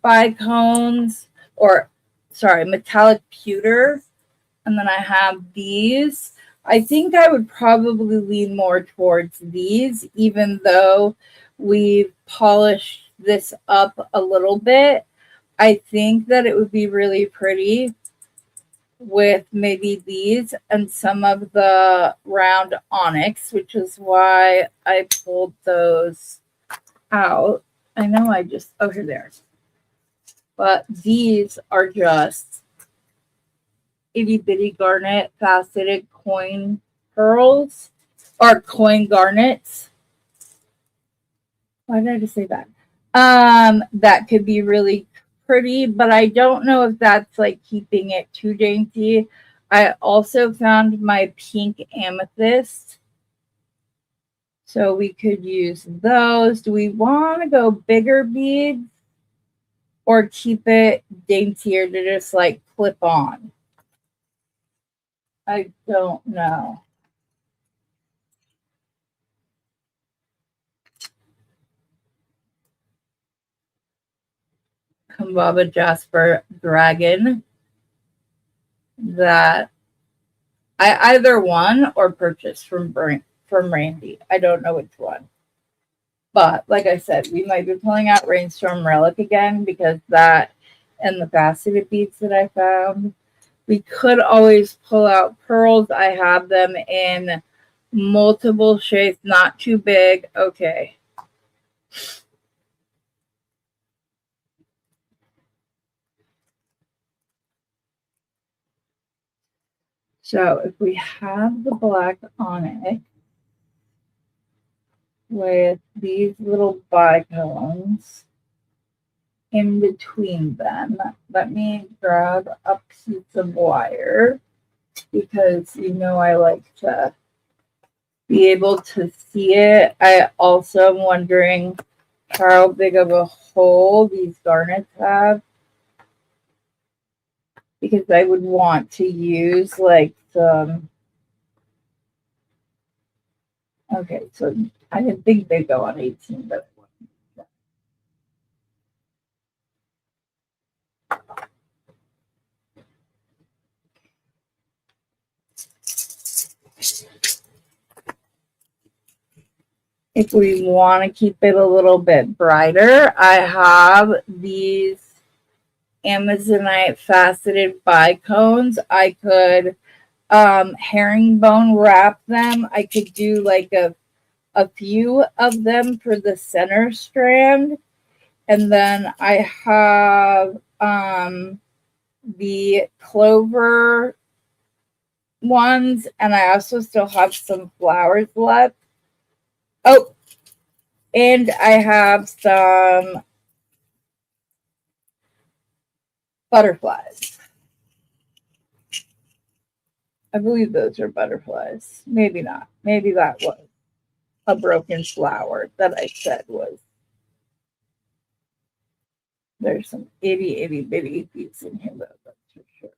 bicones, or sorry, metallic pewter. And then I have these. I think I would probably lean more towards these, even though we've polished this up a little bit. I think that it would be really pretty with maybe these and some of the round onyx, which is why I pulled those out. I know I just, oh, here they are. But these are just itty bitty garnet faceted coin pearls or coin garnets. Why did I just say that? That could be really pretty, but I don't know if that's like keeping it too dainty. I also found my pink amethyst, so we could use those. Do we want to go bigger beads or keep it daintier to just like clip on? I don't know. Kumbaba Jasper Dragon that I either won or purchased from Randy. I don't know which one. But like I said, we might be pulling out Rainstorm Relic again because that and the faceted beads that I found. We could always pull out pearls. I have them in multiple shapes, not too big. Okay. So if we have the black onyx with these little bicones in between them, let me grab a piece of wire because you know I like to be able to see it. I also am wondering how big of a hole these garnets have, because I would want to use like some. Okay, so I didn't think they'd go on 18, but if we want to keep it a little bit brighter, I have these Amazonite faceted bicones. I could herringbone wrap them. I could do like a few of them for the center strand. And then I have the clover ones, and I also still have some flowers left. Oh, and I have some butterflies. I believe those are butterflies. Maybe not. Maybe that was a broken flower that I said was. There's some itty bitty piece in here, though, that's for sure.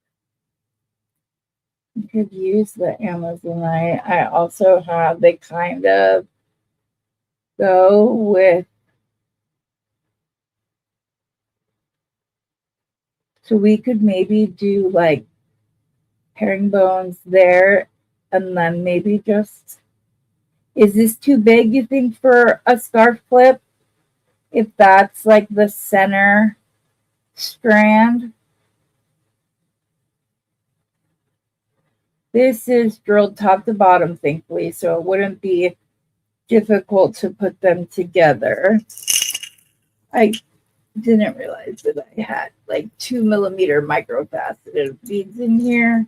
You could use the Amazonite. I also have, they kind of go with, so we could maybe do like herringbones there, and then maybe just, is this too big, you think, for a scarf clip? If that's like the center strand. This is drilled top to bottom, thankfully, so it wouldn't be difficult to put them together. I didn't realize that I had like 2mm microfaceted beads in here.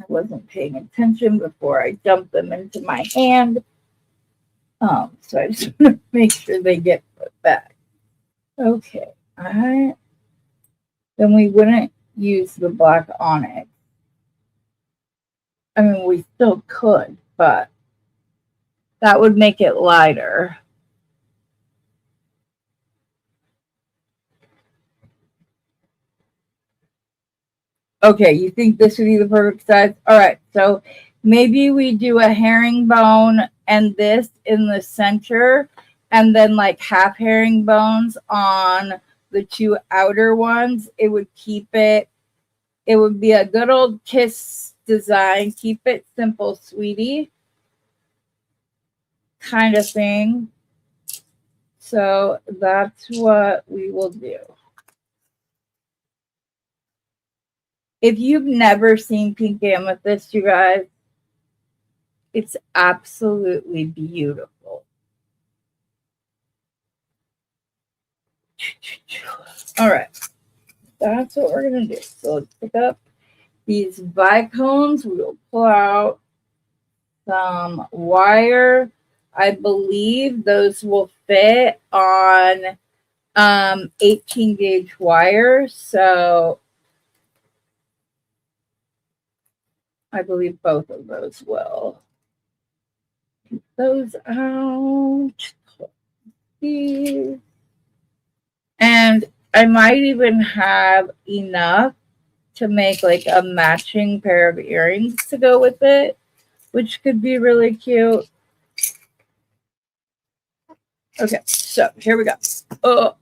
I wasn't paying attention before I dumped them into my hand. So I just want to make sure they get put back. Okay, then we wouldn't use the black onyx. I mean, we still could, but that would make it lighter. Okay, you think this would be the perfect size? All right, so maybe we do a herringbone and this in the center, and then like half herringbones on the two outer ones. It would keep it, it would be a good old kiss design. Keep it simple, sweetie, kind of thing. So that's what we will do. If you've never seen pink amethyst, you guys, it's absolutely beautiful. All right, that's what we're going to do. So let's pick up these bicones. We'll pull out some wire. I believe those will fit on 18 gauge wire. So I believe both of those will. Get those out. And I might even have enough to make like a matching pair of earrings to go with it, which could be really cute. Okay, so here we go.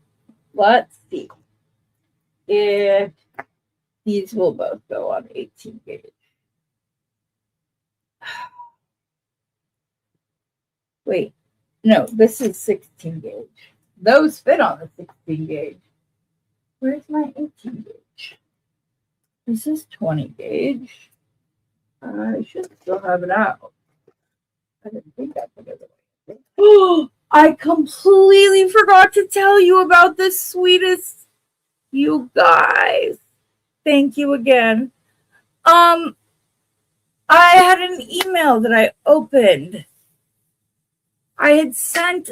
Let's see if these will both go on 18 gauge. Wait, no, this is 16 gauge. Those fit on the 16 gauge. Where's my 18 gauge? This is 20 gauge. I should still have it out. I didn't think I put it away. Oh, I completely forgot to tell you about the sweetest, you guys. Thank you again. I had an email that I opened. I had sent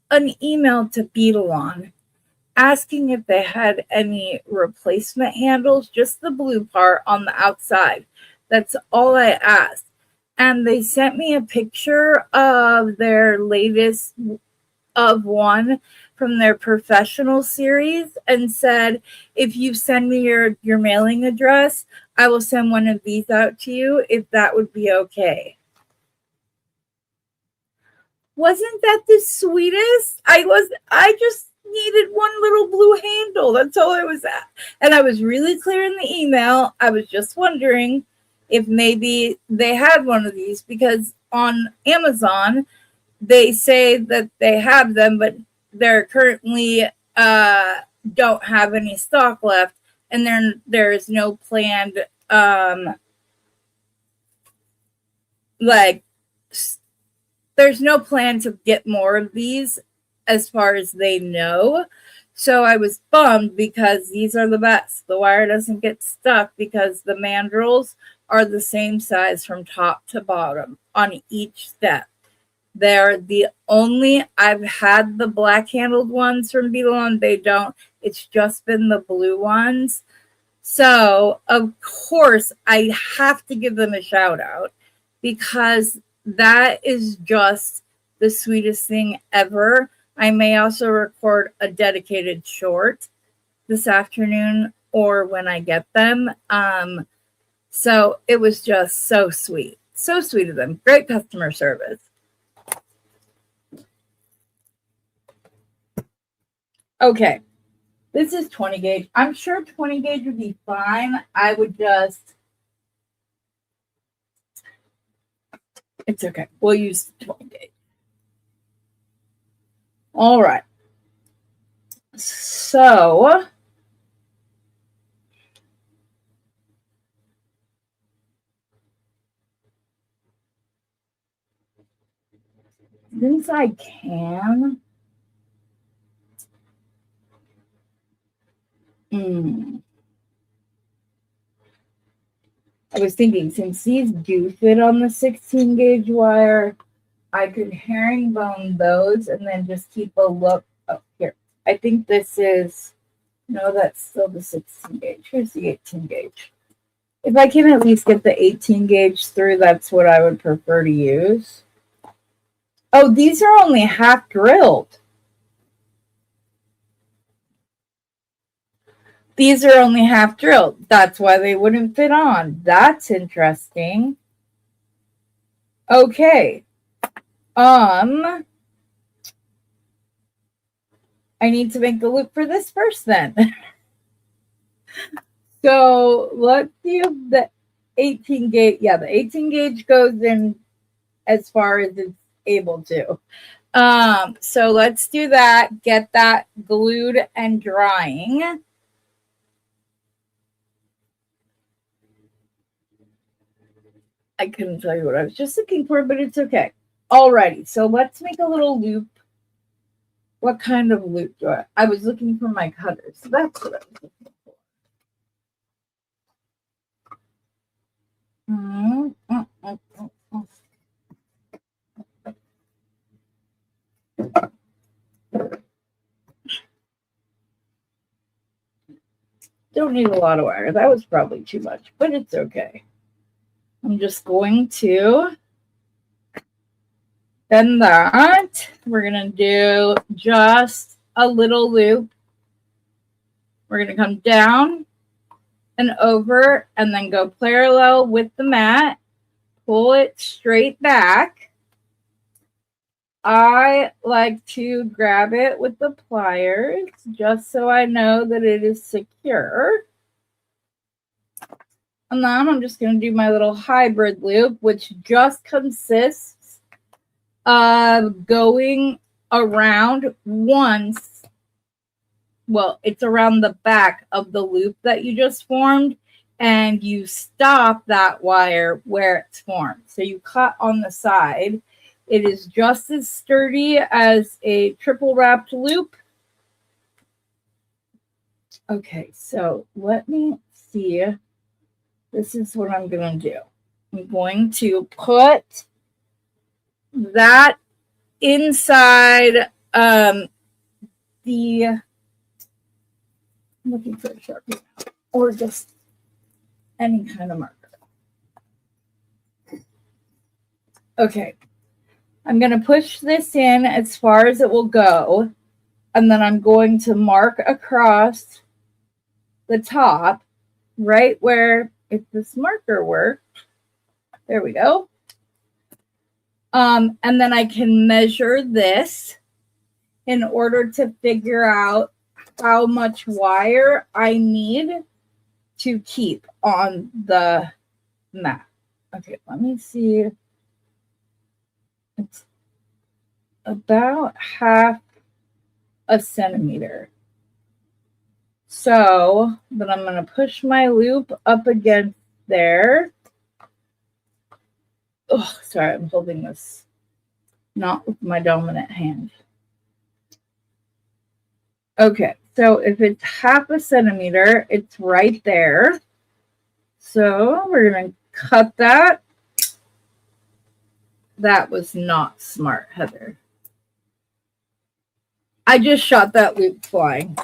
an email to Beadalon asking if they had any replacement handles, just the blue part on the outside. That's all I asked. And they sent me a picture of their latest of one from their professional series and said, if you send me your mailing address, I will send one of these out to you if that would be okay. Wasn't that the sweetest? I just needed one little blue handle. That's all I was at. And I was really clear in the email. I was just wondering if maybe they had one of these, because on Amazon, they say that they have them, but they're currently don't have any stock left, and there is no planned there's no plan to get more of these as far as they know. So I was bummed because these are the best. The wire doesn't get stuck because the mandrels are the same size from top to bottom on each step. They're the only, I've had the black handled ones from Beadalon. They don't. It's just been the blue ones. So, of course, I have to give them a shout out because that is just the sweetest thing ever. I may also record a dedicated short this afternoon or when I get them. So it was just so sweet. So sweet of them. Great customer service. Okay. This is 20 gauge. I'm sure 20 gauge would be fine. I would just... It's okay. We'll use 20 gauge. All right. So... since I can... I was thinking, since these do fit on the 16 gauge wire, I could herringbone those and then just keep a look. Oh, here. I think this is, no, that's still the 16 gauge. Here's the 18 gauge. If I can at least get the 18 gauge through, that's what I would prefer to use. Oh, these are only half drilled. These are only half drilled. That's why they wouldn't fit on. That's interesting. Okay. I need to make the loop for this first then. So let's see if the 18 gauge, yeah, the 18 gauge goes in as far as it's able to. So let's do that. Get that glued and drying. I couldn't tell you what I was just looking for, but it's okay. Alrighty, so let's make a little loop. What kind of loop do I was looking for my cutter, so that's what I was looking for. Don't need a lot of wire. That was probably too much, but it's okay. I'm just going to bend that. We're going to do just a little loop. We're going to come down and over and then go parallel with the mat. Pull it straight back. I like to grab it with the pliers just so I know that it is secure. And then I'm just going to do my little hybrid loop, which just consists of going around once. Well, it's around the back of the loop that you just formed, and you stop that wire where it's formed. So you cut on the side. It is just as sturdy as a triple wrapped loop. Okay, so let me see. This is what I'm going to do. I'm going to put that inside I'm looking for a Sharpie now, or just any kind of marker. Okay. I'm going to push this in as far as it will go, and then I'm going to mark across the top right where, if this marker worked, there we go. And then I can measure this in order to figure out how much wire I need to keep on the mat. Okay, let me see. It's about 1/2 centimeter. So then I'm going to push my loop up against there. Oh, sorry, I'm holding this not with my dominant hand. Okay, so if it's 1/2 centimeter, it's right there. So we're going to cut that. That was not smart, Heather. I just shot that loop flying.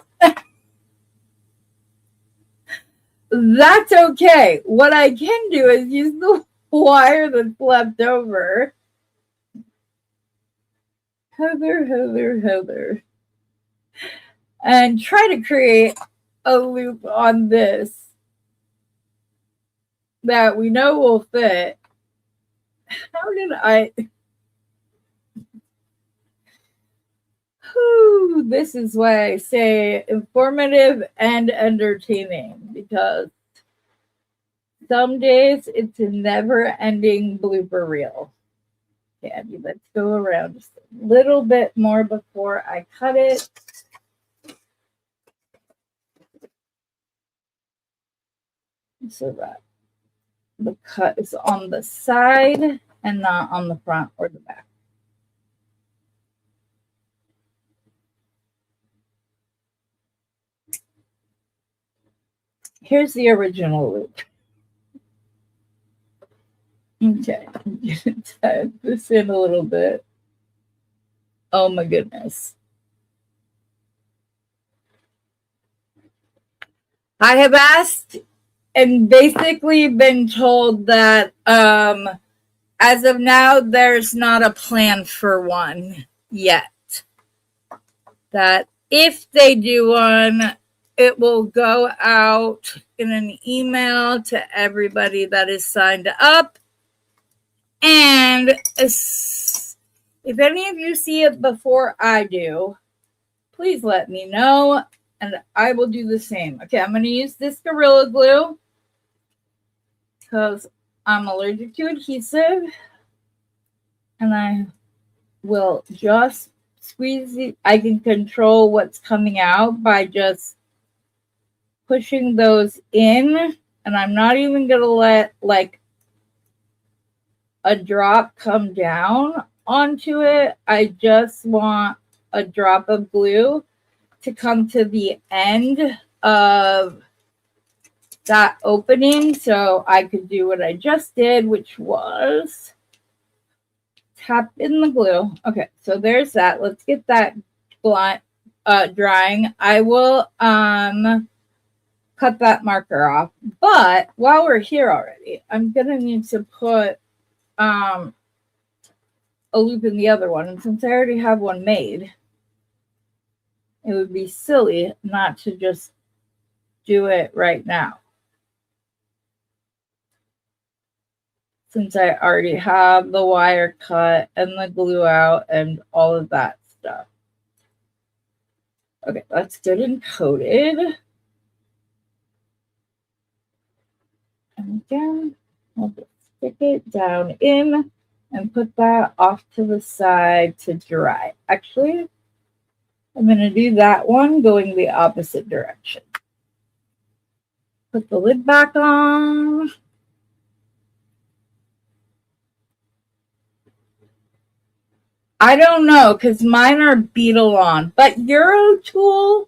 That's okay. What I can do is use the wire that's left over. Heather. And try to create a loop on this that we know will fit. How did I? This is why I say informative and entertaining, because some days it's a never-ending blooper reel. Okay, Abby, let's go around just a little bit more before I cut it. So that the cut is on the side and not on the front or the back. Here's the original loop. Okay, I'm going to type this in a little bit. Oh my goodness. I have asked and basically been told that as of now, there's not a plan for one yet. That if they do one, it will go out in an email to everybody that is signed up. And if any of you see it before I do, please let me know, and I will do the same. Okay, I'm going to use this Gorilla Glue because I'm allergic to adhesive. And I will just squeeze it. I can control what's coming out by just pushing those in. And I'm not even going to let, like, a drop come down onto it. I just want a drop of glue to come to the end of that opening so I could do what I just did, which was tap in the glue. Okay, so there's that. Let's get that drying. I will cut that marker off. But while we're here already, I'm gonna need to put a loop in the other one. And since I already have one made, it would be silly not to just do it right now, since I already have the wire cut and the glue out and all of that stuff. Okay, that's good and coated. And again, I'll just stick it down in and put that off to the side to dry. Actually, I'm going to do that one going the opposite direction. Put the lid back on. I don't know, because mine are beetle on, but Euro Tool,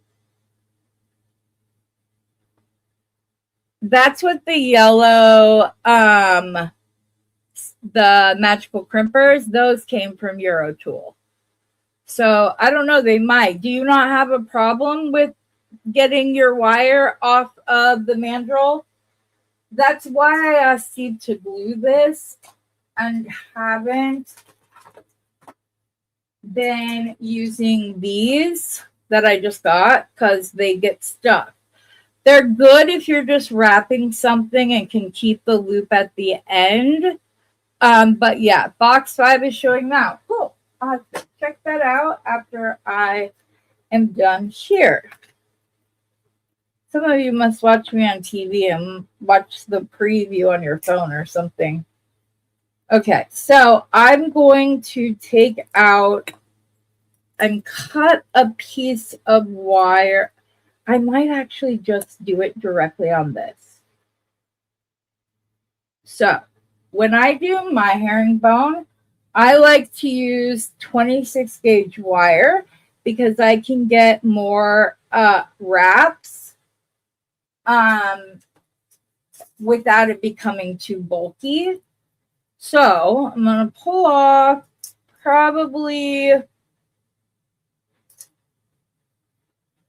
that's what the yellow, the magical crimpers, those came from Euro Tool. So I don't know, they might. Do you not have a problem with getting your wire off of the mandrel? That's why I asked Steve to glue this and haven't been using these that I just got because they get stuck. They're good if you're just wrapping something and can keep the loop at the end. But yeah, box 5 is showing now. Cool. I'll have to check that out after I am done here. Some of you must watch me on TV and watch the preview on your phone or something. Okay, so I'm going to take out and cut a piece of wire. I might actually just do it directly on this. So when I do my herringbone, I like to use 26 gauge wire because I can get more wraps without it becoming too bulky. So I'm going to pull off probably,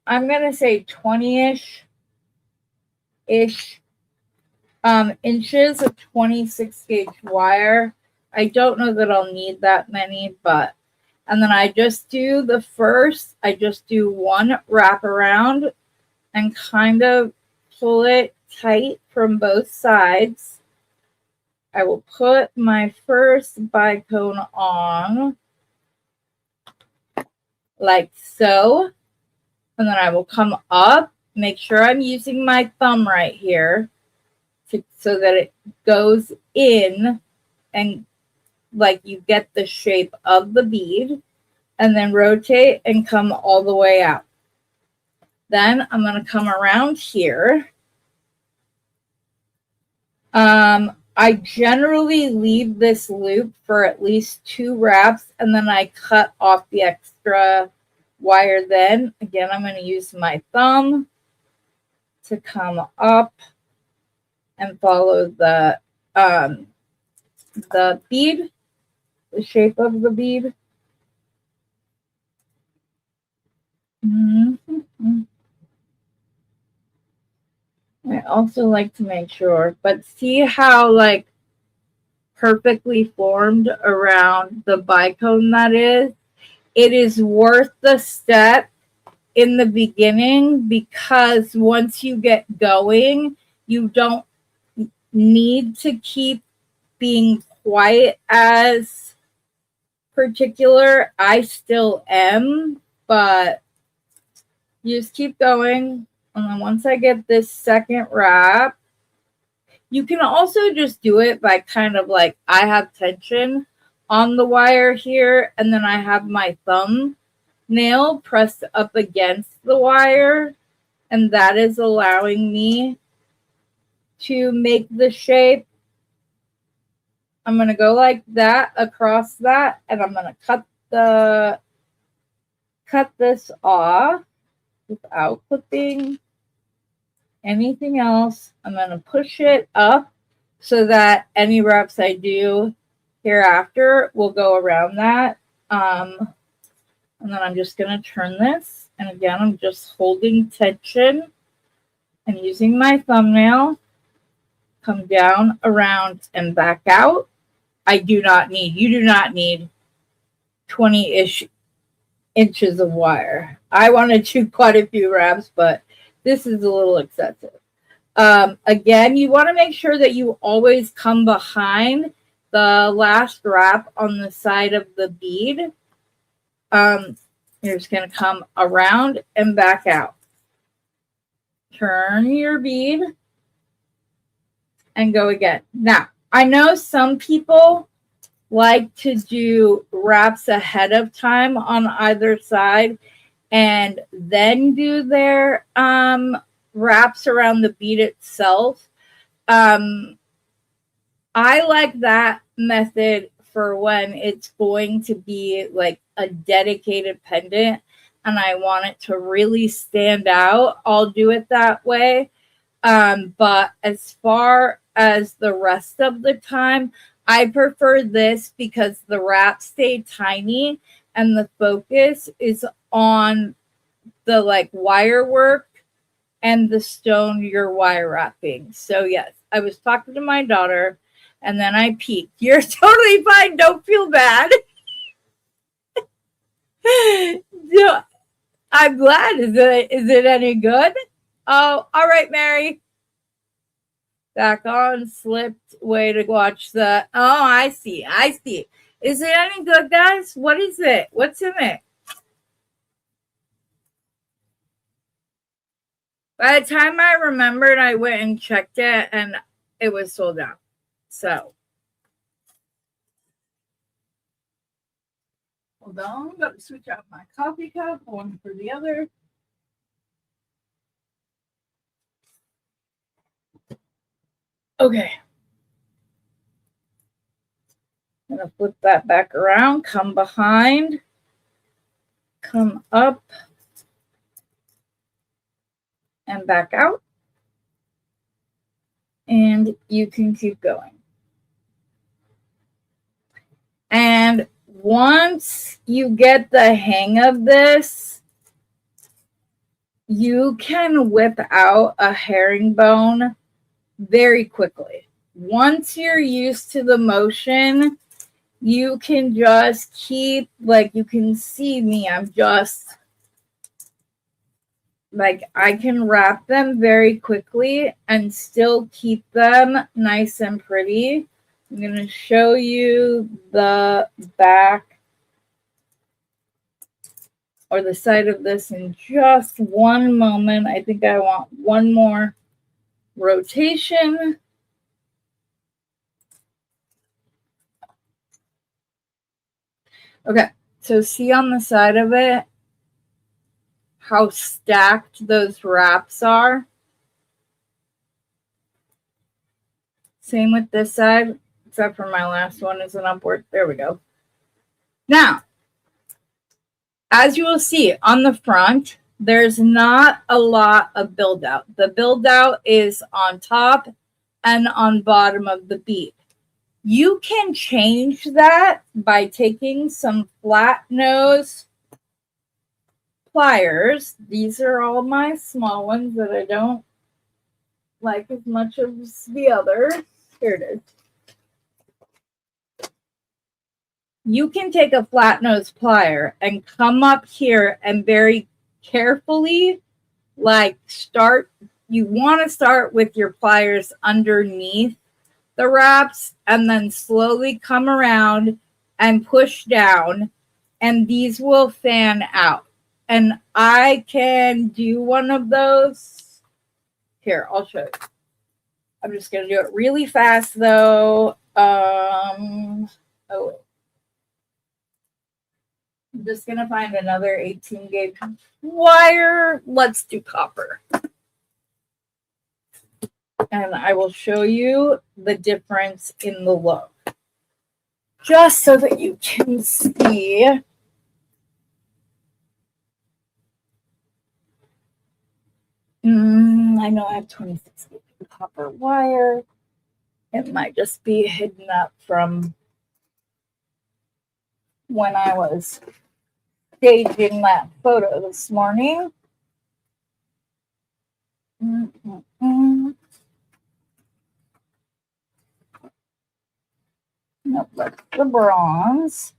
I'm going to say 20-ish inches of 26 gauge wire. I don't know that I'll need that many, but, and then I just do the first, I just do one wrap around and kind of pull it tight from both sides. I will put my first bicone on like so, and then I will come up, make sure I'm using my thumb right here so that it goes in and like you get the shape of the bead, and then rotate and come all the way out. Then I'm going to come around here. I generally leave this loop for at least 2 wraps, and then I cut off the extra wire. Then again, I'm going to use my thumb to come up and follow the bead, the shape of the bead. I also like to make sure, but see how like perfectly formed around the bicone that is? It is worth the step in the beginning because once you get going, you don't need to keep being quite as particular. I still am, but you just keep going. And then once I get this second wrap, you can also just do it by kind of like, I have tension on the wire here, and then I have my thumb nail pressed up against the wire, and that is allowing me to make the shape. I'm going to go like that across that, and I'm going to cut this off without clipping anything else. I'm going to push it up so that any wraps I do hereafter will go around that. And then I'm just going to turn this. And again, I'm just holding tension and using my thumbnail. Come down, around, and back out. You do not need 20-ish inches of wire. I want to do quite a few wraps, but this is a little excessive. Again, you want to make sure that you always come behind the last wrap on the side of the bead. You're just going to come around and back out. Turn your bead and go again. Now, I know some people like to do wraps ahead of time on either side and then do their wraps around the bead itself. I like that method for when it's going to be like a dedicated pendant and I want it to really stand out. I'll do it that way. But as far as the rest of the time, I prefer this because the wraps stay tiny and the focus is on the like wire work and the stone you're wire wrapping. So yes, I was talking to my daughter and then I peeked. You're totally fine. Don't feel bad. So, I'm glad. Is it any good? Oh, all right, Mary. Back on, slipped. Way to watch the. Oh, I see. Is it any good, guys? What is it? What's in it? By the time I remembered, I went and checked it, and it was sold out. So, hold on. Got to switch out my coffee cup, one for the other. Okay. I'm going to flip that back around, come behind, come up, and back out. And you can keep going. And once you get the hang of this, you can whip out a herringbone very quickly. Once you're used to the motion, you can just keep, like you can see me, I'm just, like I can wrap them very quickly and still keep them nice and pretty. I'm going to show you the back or the side of this in just one moment. I think I want one more rotation. Okay, so see on the side of it how stacked those wraps are. Same with this side, except for my last one is an upward. There we go. Now, as you will see on the front, there's not a lot of build out. The build out is on top and on bottom of the bead. You can change that by taking some flat nose pliers. These are all my small ones that I don't like as much as the other. Here it is. You can take a flat nose plier and come up here and very carefully, like you want to start with your pliers underneath the wraps and then slowly come around and push down, and these will fan out. And I can do one of those. Here, I'll show you. I'm just going to do it really fast, though. I'm just going to find another 18 gauge wire. Let's do copper. And I will show you the difference in the look. just so that you can see. I know I have 26 copper wire. It might just be hidden up from when I was staging that photo this morning. Nope, that's the bronze.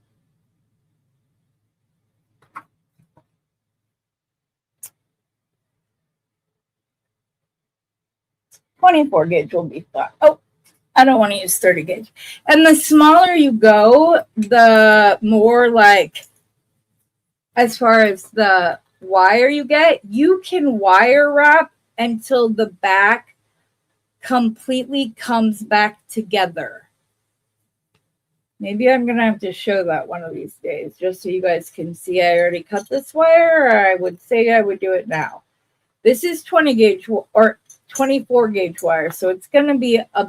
.24 gauge will be fine. Oh, I don't want to use 30 gauge. And the smaller you go, the more like, as far as the wire you get, you can wire wrap until the back completely comes back together. Maybe I'm going to have to show that one of these days, just so you guys can see I already cut this wire, or I would say I would do it now. This is 20 gauge or 24 gauge wire, so it's going to be a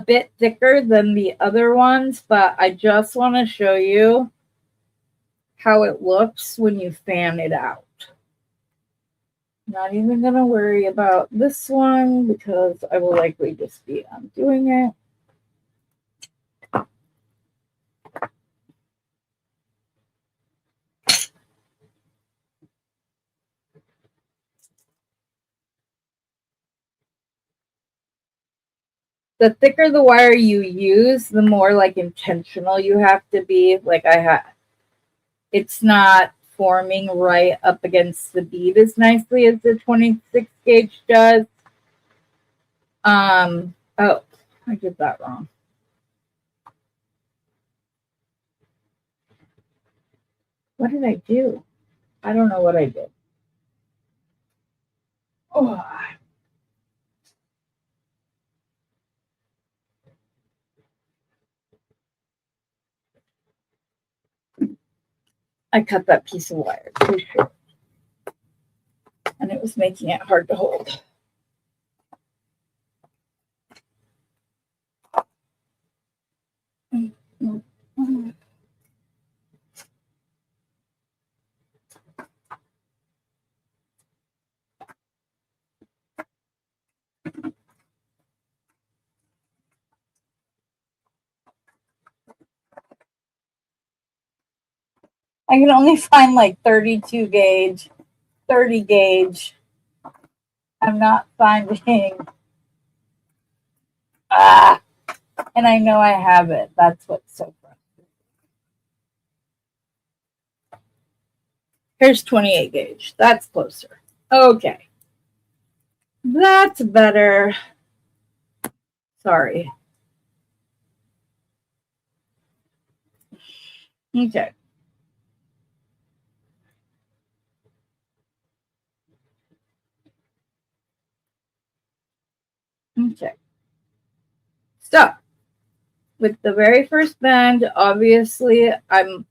bit thicker than the other ones, but I just want to show you how it looks when you fan it out. Not even going to worry about this one because I will likely just be undoing it. The thicker the wire you use, the more like intentional you have to be. Like it's not forming right up against the bead as nicely as the 26 gauge does. Oh, I did that wrong. What did I do? I don't know what I did. Oh. I cut that piece of wire too short, and it was making it hard to hold. I can only find like 32 gauge, 30 gauge. I'm not finding. And I know I have it. That's what's so frustrating. Here's 28 gauge. That's closer. Okay. That's better. Sorry. Okay. Okay. So, with the very first bend, obviously, I'm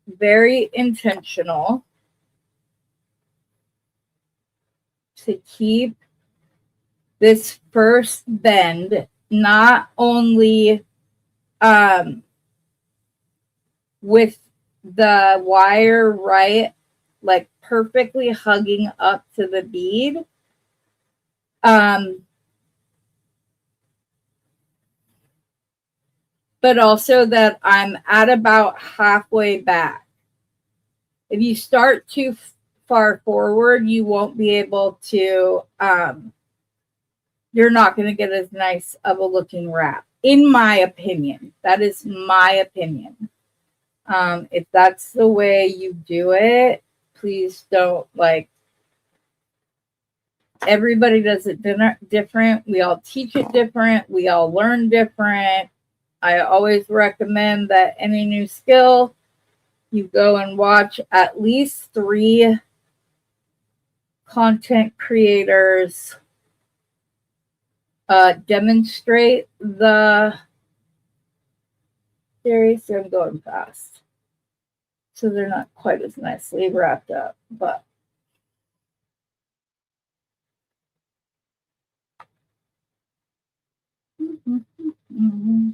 very intentional to keep this first bend not only with the wire right, like perfectly hugging up to the bead, but also that I'm at about halfway back. If you start too far forward, you won't be able to, you're not going to get as nice of a looking wrap, in my opinion. That is my opinion. If that's the way you do it, please don't, like, everybody does it different. We all teach it different. We all learn different. I always recommend that any new skill, you go and watch at least 3 content creators demonstrate the theory. So I'm going fast, so they're not quite as nicely wrapped up, but Mm-hmm.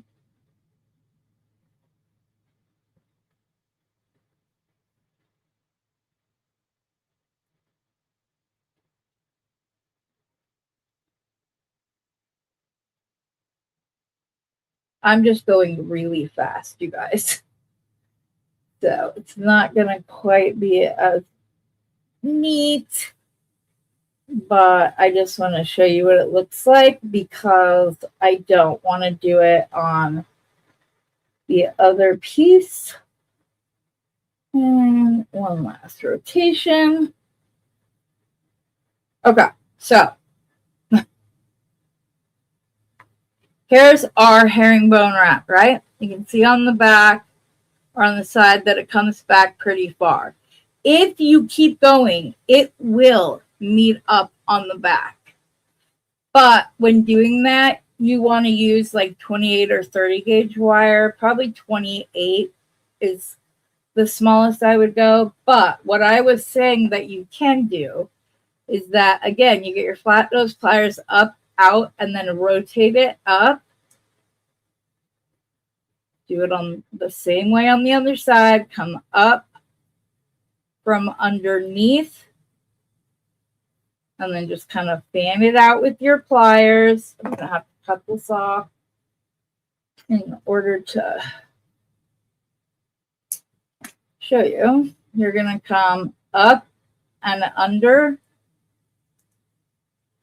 I'm just going really fast, you guys. So it's not going to quite be as neat, but I just want to show you what it looks like because I don't want to do it on the other piece. And one last rotation. Okay, so here's our herringbone wrap, right? You can see on the back or on the side that it comes back pretty far. If you keep going, it will meet up on the back. But when doing that, you want to use like 28 or 30 gauge wire. Probably 28 is the smallest I would go. But what I was saying that you can do is that, again, you get your flat nose pliers up, out, and then rotate it up. Do it on the same way on the other side. Come up from underneath. And then just kind of fan it out with your pliers. I'm going to have to cut this off in order to show you. You're going to come up and under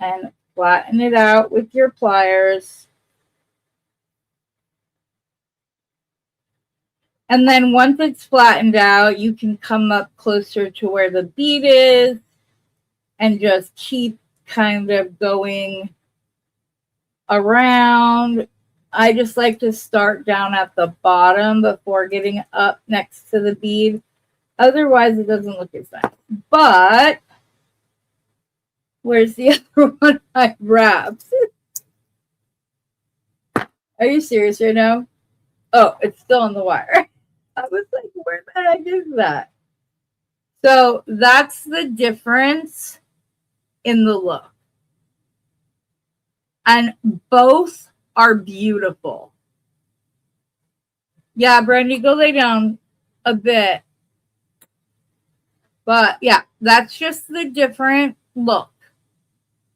and flatten it out with your pliers. And then once it's flattened out, you can come up closer to where the bead is and just keep kind of going around. I just like to start down at the bottom before getting up next to the bead. Otherwise, it doesn't look as nice. But where's the other one I wrapped? Are you serious right now? Oh, it's still on the wire. I was like, where the heck is that? So that's the difference in the look. And both are beautiful. Yeah, Brandy, go lay down a bit. But yeah, that's just the different look.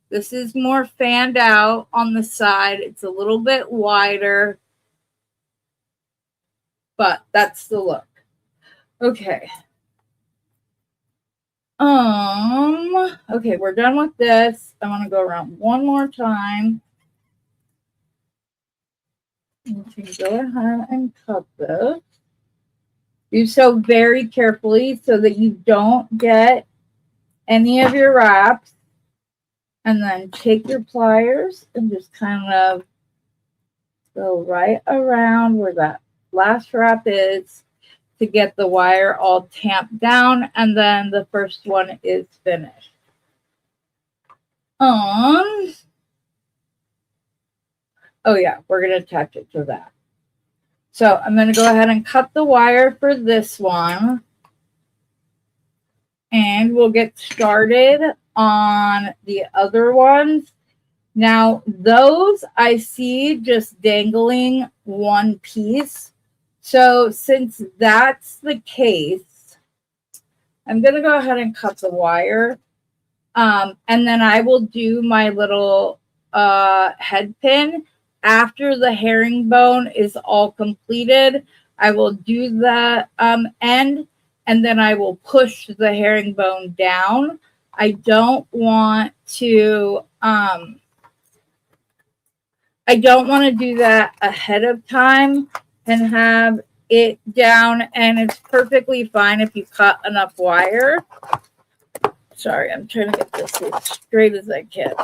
This is more fanned out on the side. It's a little bit wider. But that's the look. Okay. Okay, we're done with this. I want to go around one more time. You can go ahead and cut this. Do so very carefully so that you don't get any of your wraps. And then take your pliers and just kind of go right around where that last wrap is to get the wire all tamped down. And then the first one is finished. Oh yeah, we're going to attach it to that. So I'm going to go ahead and cut the wire for this one. And we'll get started on the other ones. Now, those I see just dangling one piece. So since that's the case, I'm going to go ahead and cut the wire. And then I will do my little head pin. After the herringbone is all completed, I will do the end, and then I will push the herringbone down. I don't want to do that ahead of time and have it down, and it's perfectly fine if you cut enough wire. Sorry, I'm trying to get this as straight as I can.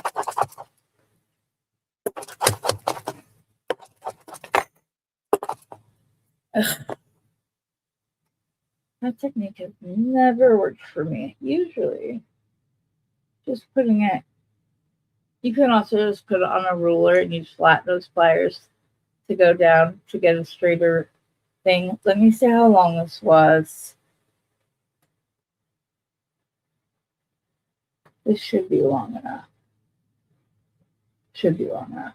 Ugh. That technique has never worked for me. Usually, just putting it, you can also just put it on a ruler and use flat nose pliers to go down to get a straighter thing. Let me see how long this was. This should be long enough. Should be long enough.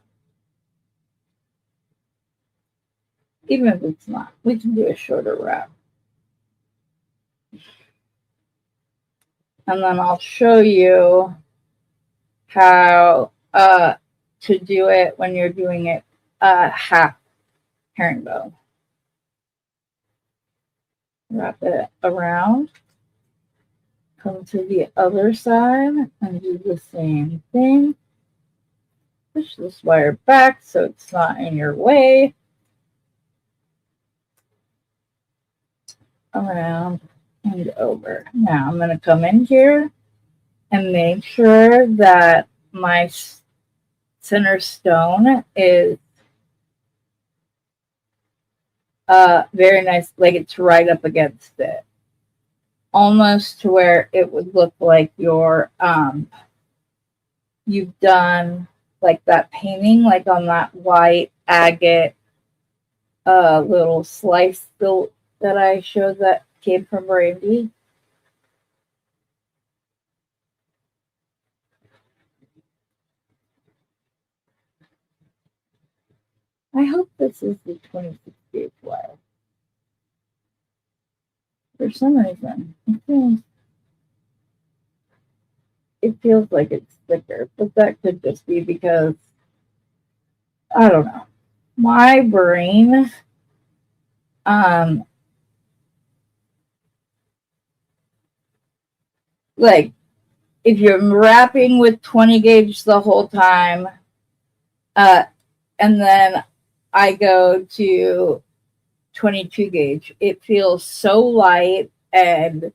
Even if it's not, we can do a shorter wrap. And then I'll show you how to do it when you're doing it half herringbone. Wrap it around, come to the other side and do the same thing. Push this wire back so it's not in your way. Around and over. Now I'm going to come in here and make sure that my center stone is very nice, like it's right up against it, almost to where it would look like you've done like that painting, like on that white agate little slice built that I showed that came from Brandy. I hope this is the 26 gauge wire. For some reason, it feels like it's thicker, but that could just be because, I don't know. My brain, like, if you're wrapping with 20 gauge the whole time, and then I go to 22 gauge, it feels so light and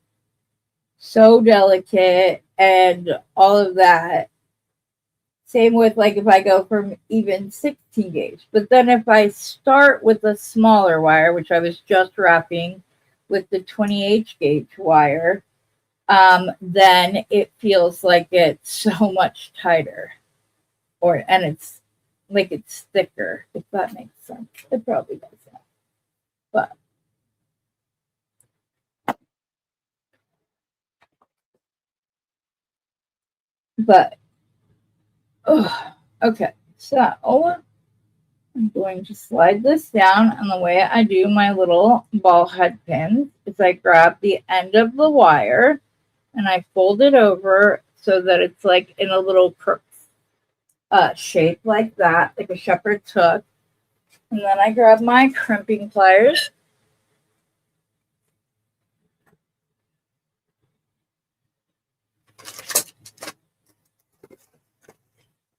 so delicate and all of that. Same with like if I go from even 16 gauge. But then if I start with a smaller wire, which I was just wrapping with the 28 gauge wire, then it feels like it's so much tighter. And it's like it's thicker, if that makes sense. It probably doesn't. But okay, so I'm going to slide this down, and the way I do my little ball head pins is I grab the end of the wire and I fold it over so that it's like in a little crook shape like that, like a shepherd's hook. And then I grab my crimping pliers.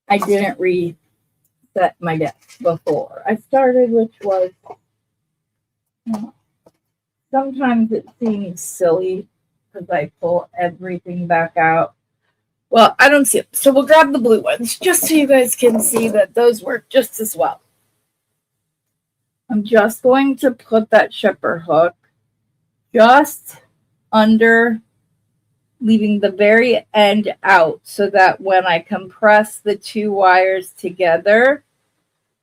I didn't reset my desk before I started, which was, sometimes it seems silly because I pull everything back out. Well, I don't see it. So we'll grab the blue ones just so you guys can see that those work just as well. I'm just going to put that shepherd hook just under, leaving the very end out so that when I compress the two wires together,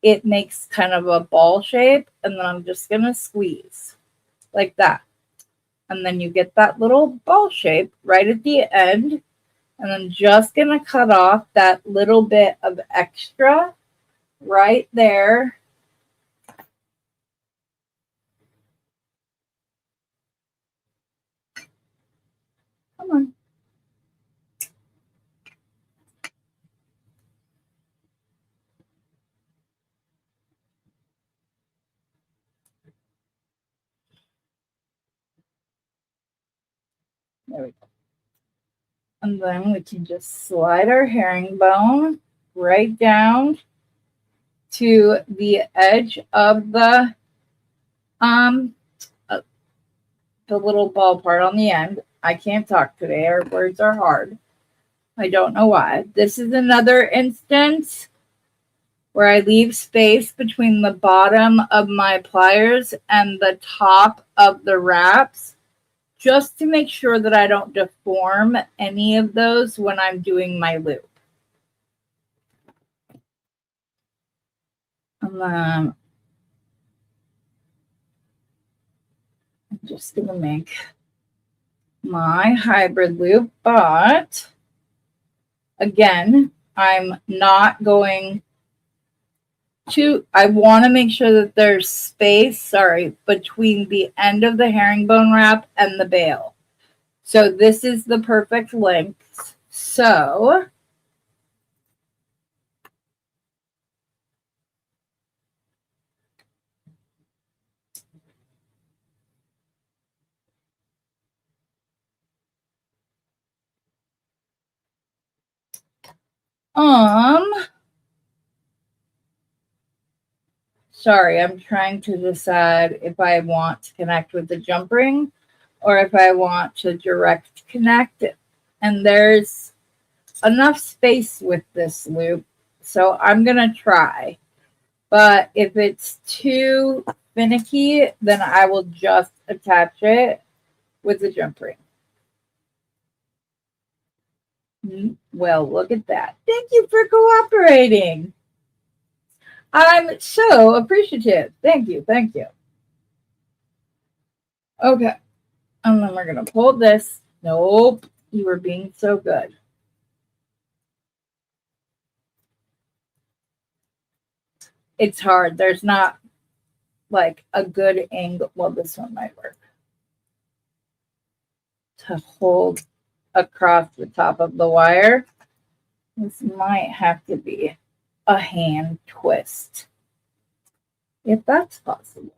it makes kind of a ball shape. And then I'm just going to squeeze like that. And then you get that little ball shape right at the end. And I'm just going to cut off that little bit of extra right there. Come on. There we go. And then we can just slide our herringbone right down to the edge of the little ball part on the end. I can't talk today. Our words are hard. I don't know why. This is another instance where I leave space between the bottom of my pliers and the top of the wraps, just to make sure that I don't deform any of those when I'm doing my loop. And then I'm just going to make my hybrid loop, but again, I'm not going I want to make sure that there's space, between the end of the herringbone wrap and the bail. So this is the perfect length. So sorry, I'm trying to decide if I want to connect with the jump ring or if I want to direct connect it. And there's enough space with this loop, so I'm going to try. But if it's too finicky, then I will just attach it with the jump ring. Well, look at that. Thank you for cooperating. I'm so appreciative. Thank you. Thank you. Okay. And then we're going to pull this. Nope. You were being so good. It's hard. There's not like a good angle. Well, this one might work. To hold across the top of the wire. This might have to be a hand twist, if that's possible.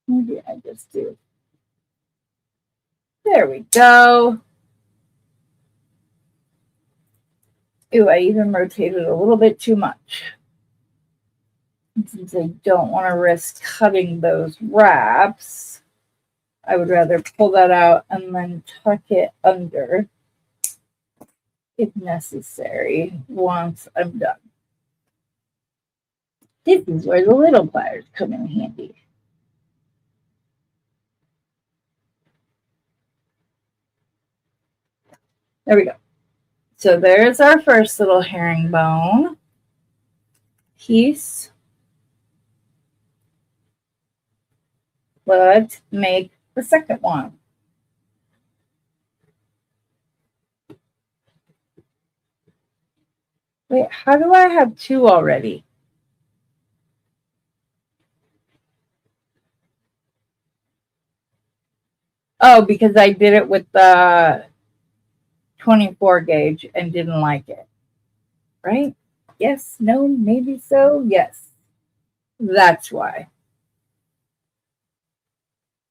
Maybe I just do. There we go. Ooh, I even rotated a little bit too much. And since I don't want to risk cutting those wraps, I would rather pull that out and then tuck it under if necessary once I'm done. This is where the little pliers come in handy. There we go. So there's our first little herringbone piece. Let's make the second one. Wait, how do I have two already? Oh, because I did it with the 24 gauge and didn't like it. Right? Yes, no, maybe so. Yes. That's why.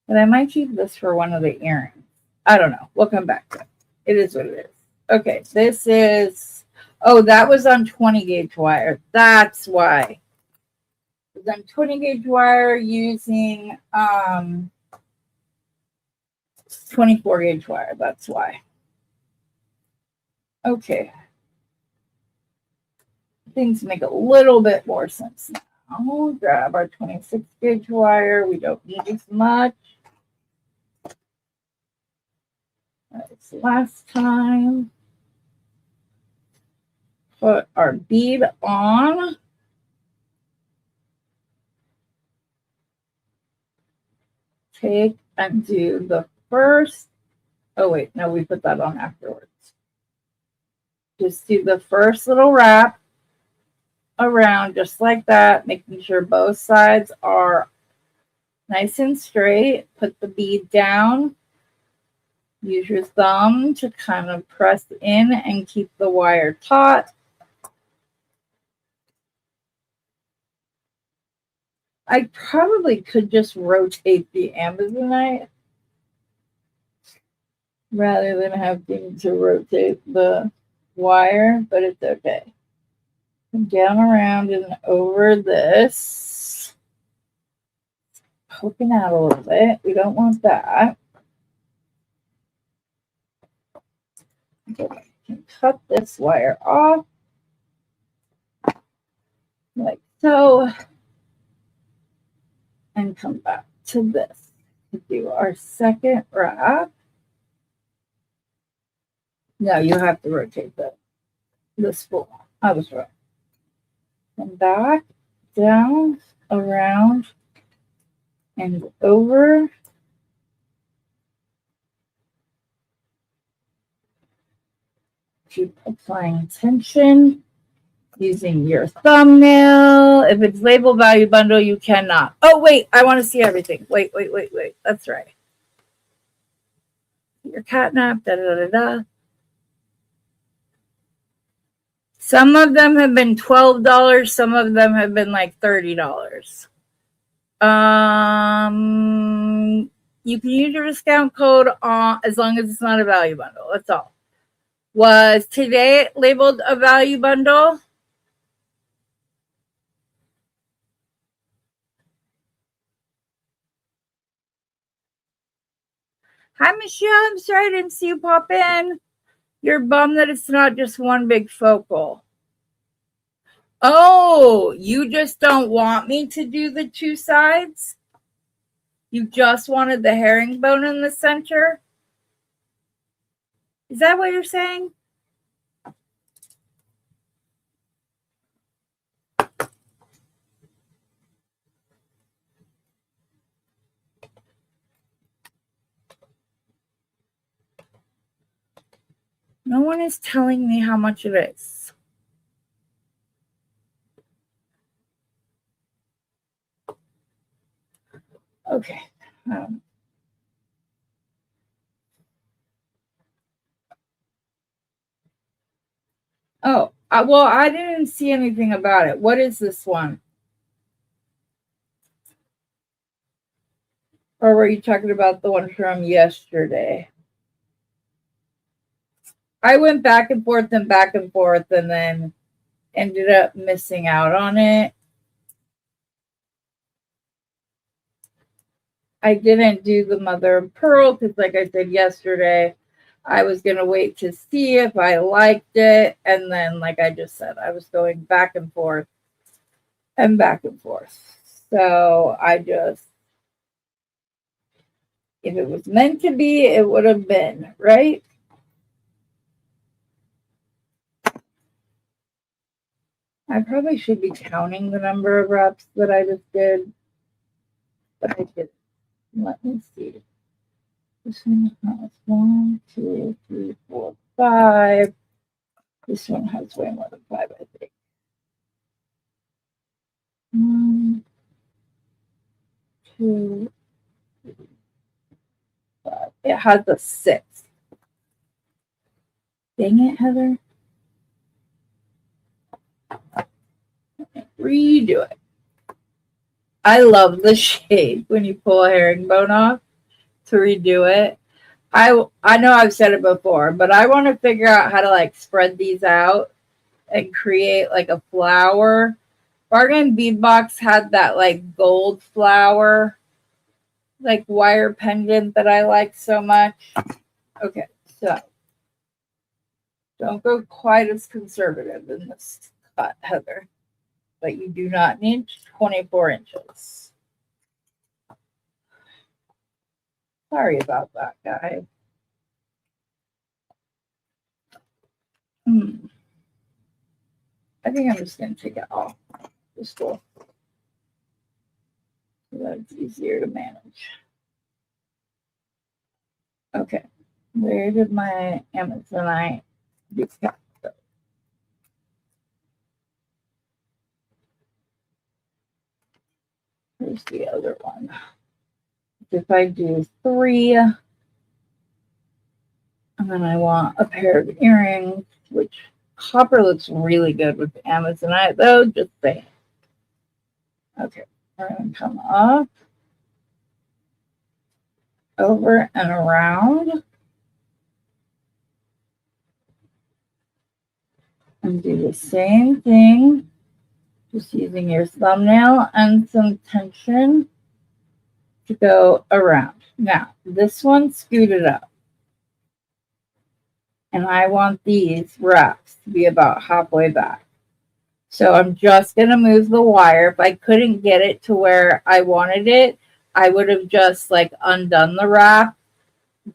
But I might keep this for one of the earrings. I don't know. We'll come back to it. It is what it is. Okay, this is, oh, that was on 20 gauge wire. That's why. It was on 20 gauge wire using 24 gauge wire. That's why. Okay. Things make a little bit more sense now. We'll grab our 26 gauge wire. We don't need as much as last time. Put our bead on. Take and do the first. Oh, wait, no, we put that on afterwards. Just do the first little wrap around just like that, making sure both sides are nice and straight. Put the bead down. Use your thumb to kind of press in and keep the wire taut. I probably could just rotate the Amazonite rather than having to rotate the wire, but it's okay. Down, around, and over this. Poking out a little bit. We don't want that. Okay, I can cut this wire off like so. And come back to this to do our second wrap. No, you have to rotate the spool. I was right. And back, down, around, and over. keep applying tension using your thumbnail. If it's labeled value bundle, you cannot. Oh, wait, I want to see everything. Wait. That's right. Your catnap, da-da-da-da. Some of them have been $12. Some of them have been like $30. You can use your discount code as long as it's not a value bundle. That's all. Was today labeled a value bundle? Hi, Michelle. I'm sorry I didn't see you pop in. You're bummed that it's not just one big focal. Oh, you just don't want me to do the two sides? You just wanted the herringbone in the center? Is that what you're saying? No one is telling me how much it is. Okay. Well, I didn't see anything about it. What is this one? Or were you talking about the one from yesterday? I went back and forth and then ended up missing out on it. I didn't do the mother of pearl because, like I said yesterday, I was going to wait to see if I liked it. And then, like I just said, I was going back and forth. So I just, if it was meant to be, it would have been, right? I probably should be counting the number of reps that I just did, but I didn't. Let me see. This one has 1, 2, 3, 4, 5. This one has way more than 5, I think. 1, 2, 3, 5. It has a 6. Dang it, Heather. Redo it. I love the shape when you pull a herringbone off to redo it. I know I've said it before, but I want to figure out how to like spread these out and create like a flower. Bargain Bead Box had that like gold flower, like wire pendant that I like so much. Okay, so don't go quite as conservative in this cut, Heather, but you do not need 24 inches. Sorry about that, guys. I think I'm just going to take it off the store so that it's easier to manage. Okay, where did my Amazonite decap go? Here's the other one. If I do 3, and then I want a pair of earrings, which copper looks really good with Amazonite, though, just saying. Okay, we're going to come up, over and around, and do the same thing, just using your thumbnail and some tension to go around. Now, this one scooted up, and I want these wraps to be about halfway back. So I'm just going to move the wire. If I couldn't get it to where I wanted it, I would have just like undone the wrap,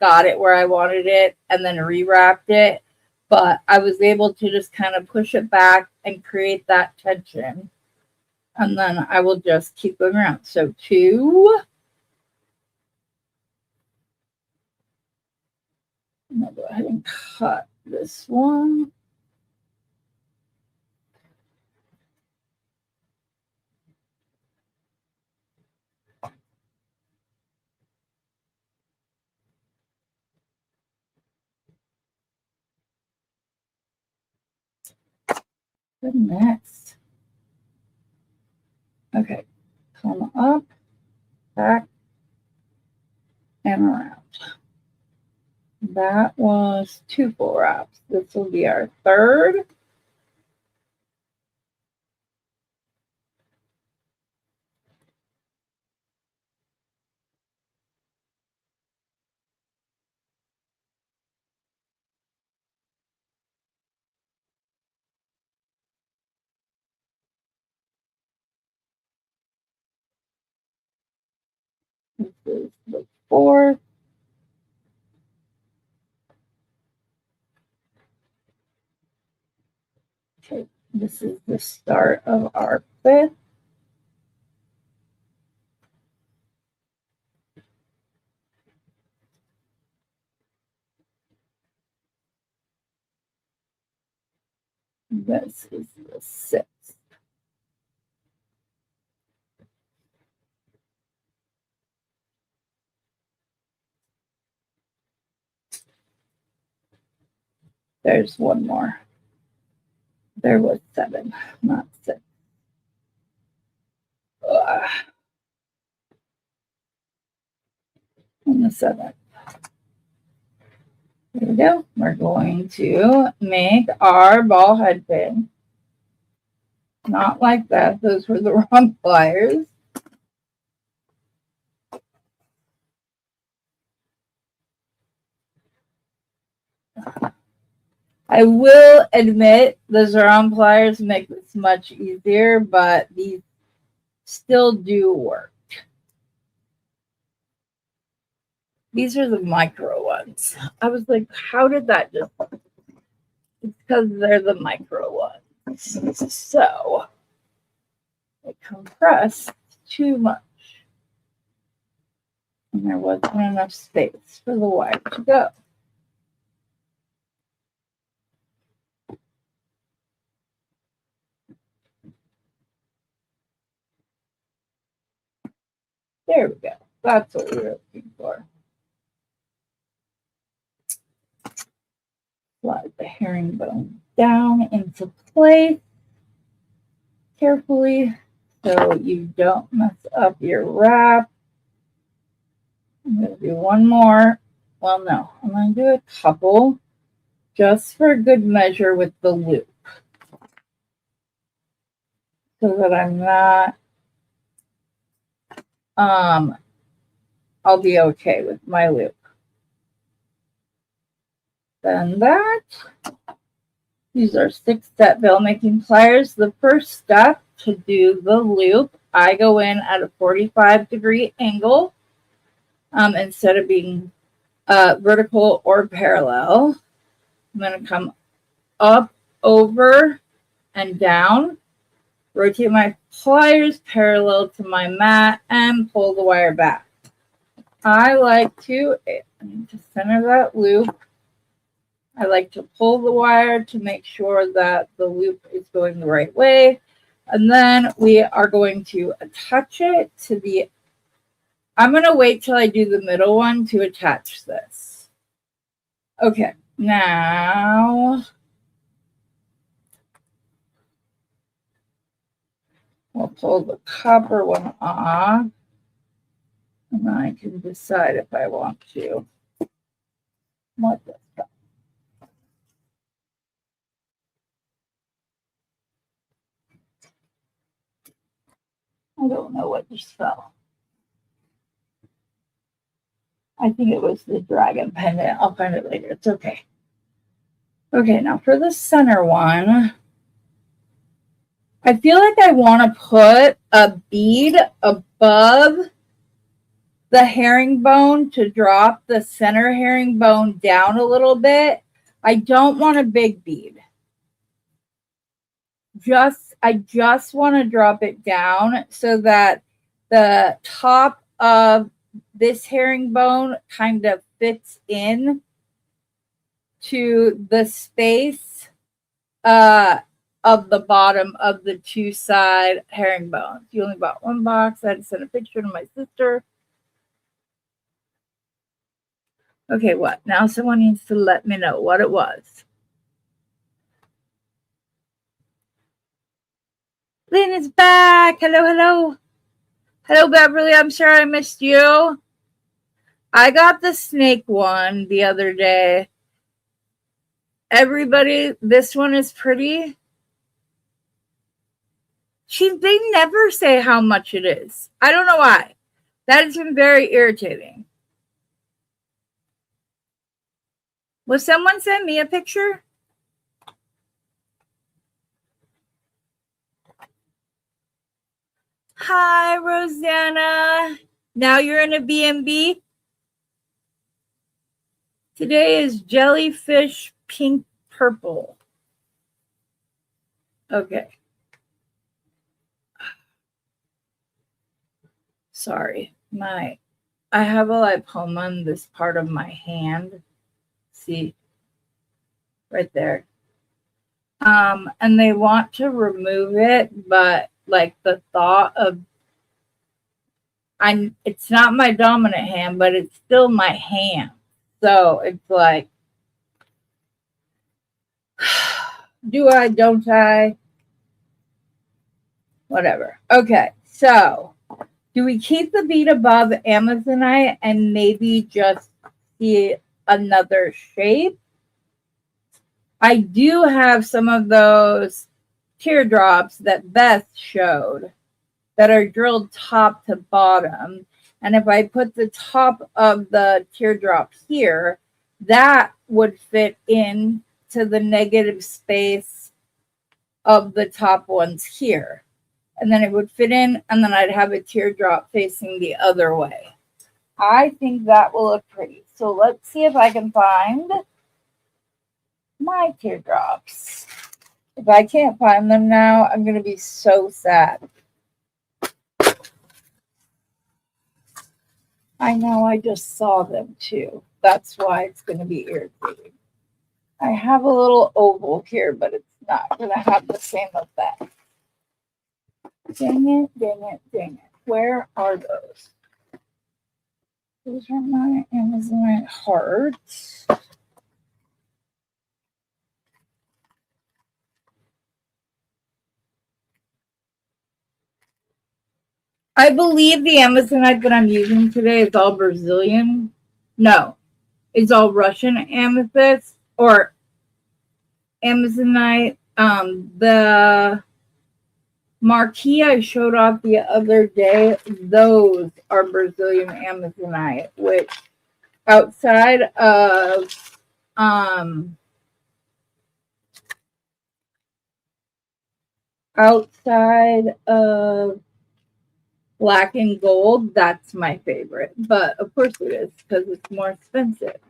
got it where I wanted it, and then rewrapped it. But I was able to just kind of push it back and create that tension. And then I will just keep going around. So 2. I'm going to go ahead and cut this one. Good next. Okay, come up, back, and around. That was 2 full wraps. This will be our third. This is the fourth. Okay, this is the start of our fifth. This is the sixth. There's one more. There was 7, not 6. And the 7th. There we go. We're going to make our ball head pin. Not like that. Those were the wrong pliers. I will admit those round pliers make this much easier, but these still do work. These are the micro ones. I was like, how did that just work? It's because they're the micro ones. So it compressed too much. And there wasn't enough space for the wire to go. There we go. That's what we were looking for. Slide the herringbone down into place carefully so you don't mess up your wrap. I'm going to do one more. Well, no, I'm going to do a couple just for good measure with the loop so that I'm not, I'll be okay with my loop. Then that. These are 6-step veil making pliers. The first step to do the loop, I go in at a 45-degree angle instead of being vertical or parallel. I'm going to come up, over, and down. Rotate my pliers parallel to my mat and pull the wire back. I like to center that loop. I like to pull the wire to make sure that the loop is going the right way. And then we are going to attach it to the, I'm going to wait till I do the middle one to attach this. Okay, now we'll pull the copper one off. And then I can decide if I want to let this go. I don't know what just fell. I think it was the dragon pendant. I'll find it later. It's okay. Okay, now for the center one, I feel like I want to put a bead above the herringbone to drop the center herringbone down a little bit. I don't want a big bead. I just want to drop it down so that the top of this herringbone kind of fits in to the space of the bottom of the two side herringbones. You only bought one box. I had to send a picture to my sister. Okay, what? Now someone needs to let me know what it was. Lynn is back. Hello, hello. Hello, Beverly. I'm sure I missed you. I got the snake one the other day. Everybody, this one is pretty. They never say how much it is. I don't know why. That has been very irritating. Will someone send me a picture? Hi, Rosanna. Now you're in a B&B? Today is jellyfish pink purple. Okay. Sorry. I have a lipoma in this part of my hand. See? Right there. And they want to remove it, but like the thought of it's not my dominant hand, but it's still my hand. So it's like, do I, don't I? Whatever. Okay, so do we keep the bead above Amazonite and maybe just see another shape? I do have some of those teardrops that Beth showed that are drilled top to bottom. And if I put the top of the teardrop here, that would fit in to the negative space of the top ones here. And then it would fit in, and then I'd have a teardrop facing the other way. I think that will look pretty. So let's see if I can find my teardrops. If I can't find them now, I'm going to be so sad. I know, I just saw them too. That's why it's going to be irritating. I have a little oval here, but it's not going to have the same effect. Dang it, dang it, dang it. Where are those? Those are my Amazonite hearts. I believe the Amazonite that I'm using today is all Brazilian. No, it's all Russian amethyst or Amazonite. The marquee I showed off the other day, those are Brazilian Amazonite, which outside of black and gold, that's my favorite. But of course it is because it's more expensive.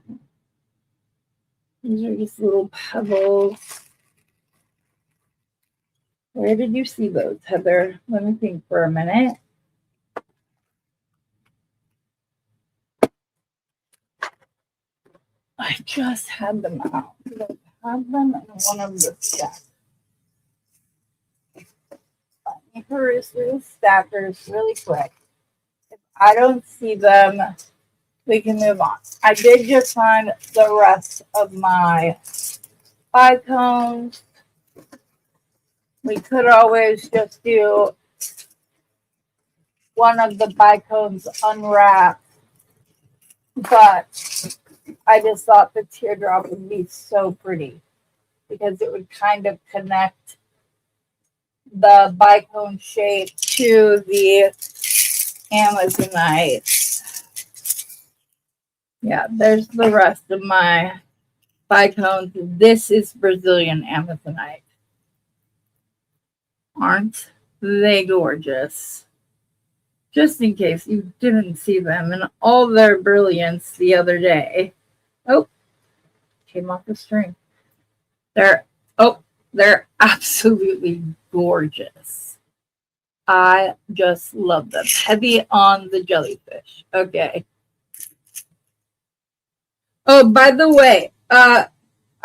These are just little pebbles. Where did you see those, Heather? Let me think for a minute. I just had them out. I have them in one of the stacks. Let me peruse through the stackers really quick. If I don't see them, we can move on. I did just find the rest of my bicones. We could always just do one of the bicones unwrapped, but I just thought the teardrop would be so pretty because it would kind of connect the bicone shape to the Amazonite. Yeah, there's the rest of my bicones. This is Brazilian Amazonite. Aren't they gorgeous? Just in case you didn't see them in all their brilliance the other day. Oh, came off the string. They're absolutely gorgeous. I just love them. Heavy on the jellyfish. Okay. Oh, by the way,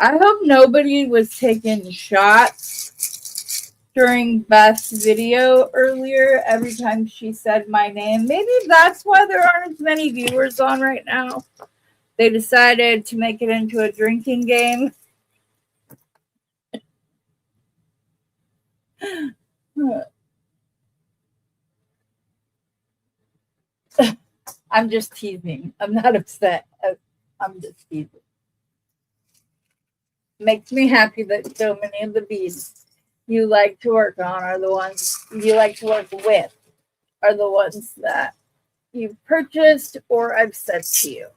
I hope nobody was taking shots during Beth's video earlier every time she said my name. Maybe that's why there aren't as many viewers on right now. They decided to make it into a drinking game. I'm just teasing. I'm not upset. I'm just teasing. Makes me happy that so many of the beads you like to work on are the ones you like to work with, are the ones that you've purchased or I've sent to you.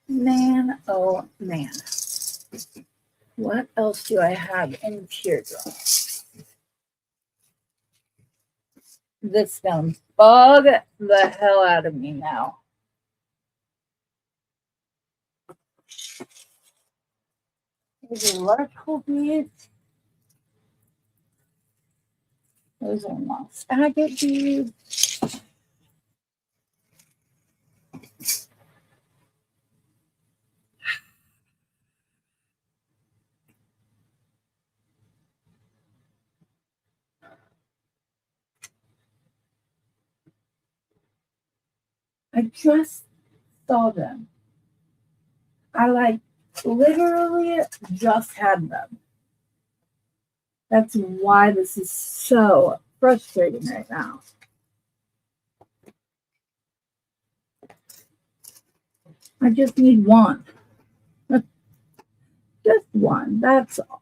Man, oh man. What else do I have in teardrop? This gonna bug the hell out of me now. These are electrical beads. Those are not agate beads. I just saw them. I like literally just had them. That's why this is so frustrating right now. I just need one. Just one. That's all.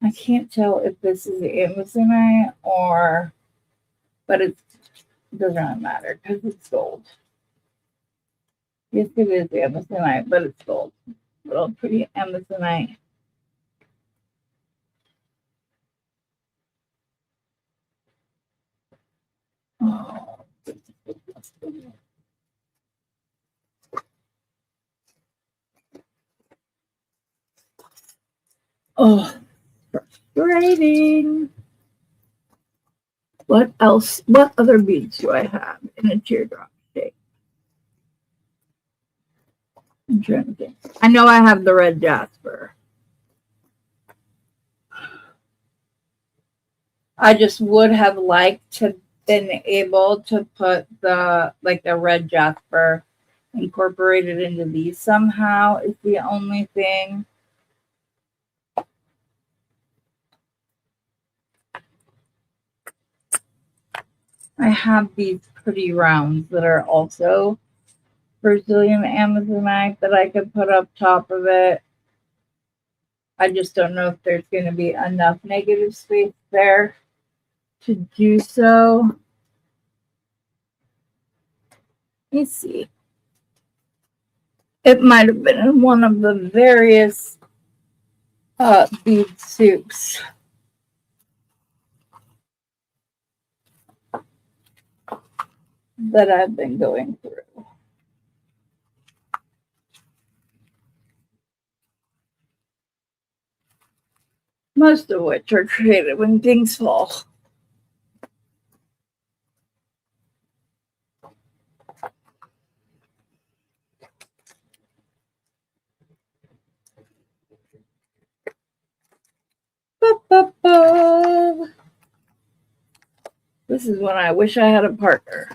I can't tell if this is the Amazonite or, but it doesn't really matter because it's gold. Yes, it is Amazonite, but it's gold. Little pretty Amazonite. Oh. Oh, frustrating. What else? What other beads do I have in a teardrop shape? I'm trying to think. I know I have the red jasper. I just would have liked to been able to put the red jasper incorporated into these somehow is the only thing. I have these pretty rounds that are also Brazilian Amazonite that I could put up top of it. I just don't know if there's going to be enough negative space there to do so. Let me see. It might have been in one of the various bead soups. That I've been going through. Most of which are created when things fall. This is when I wish I had a partner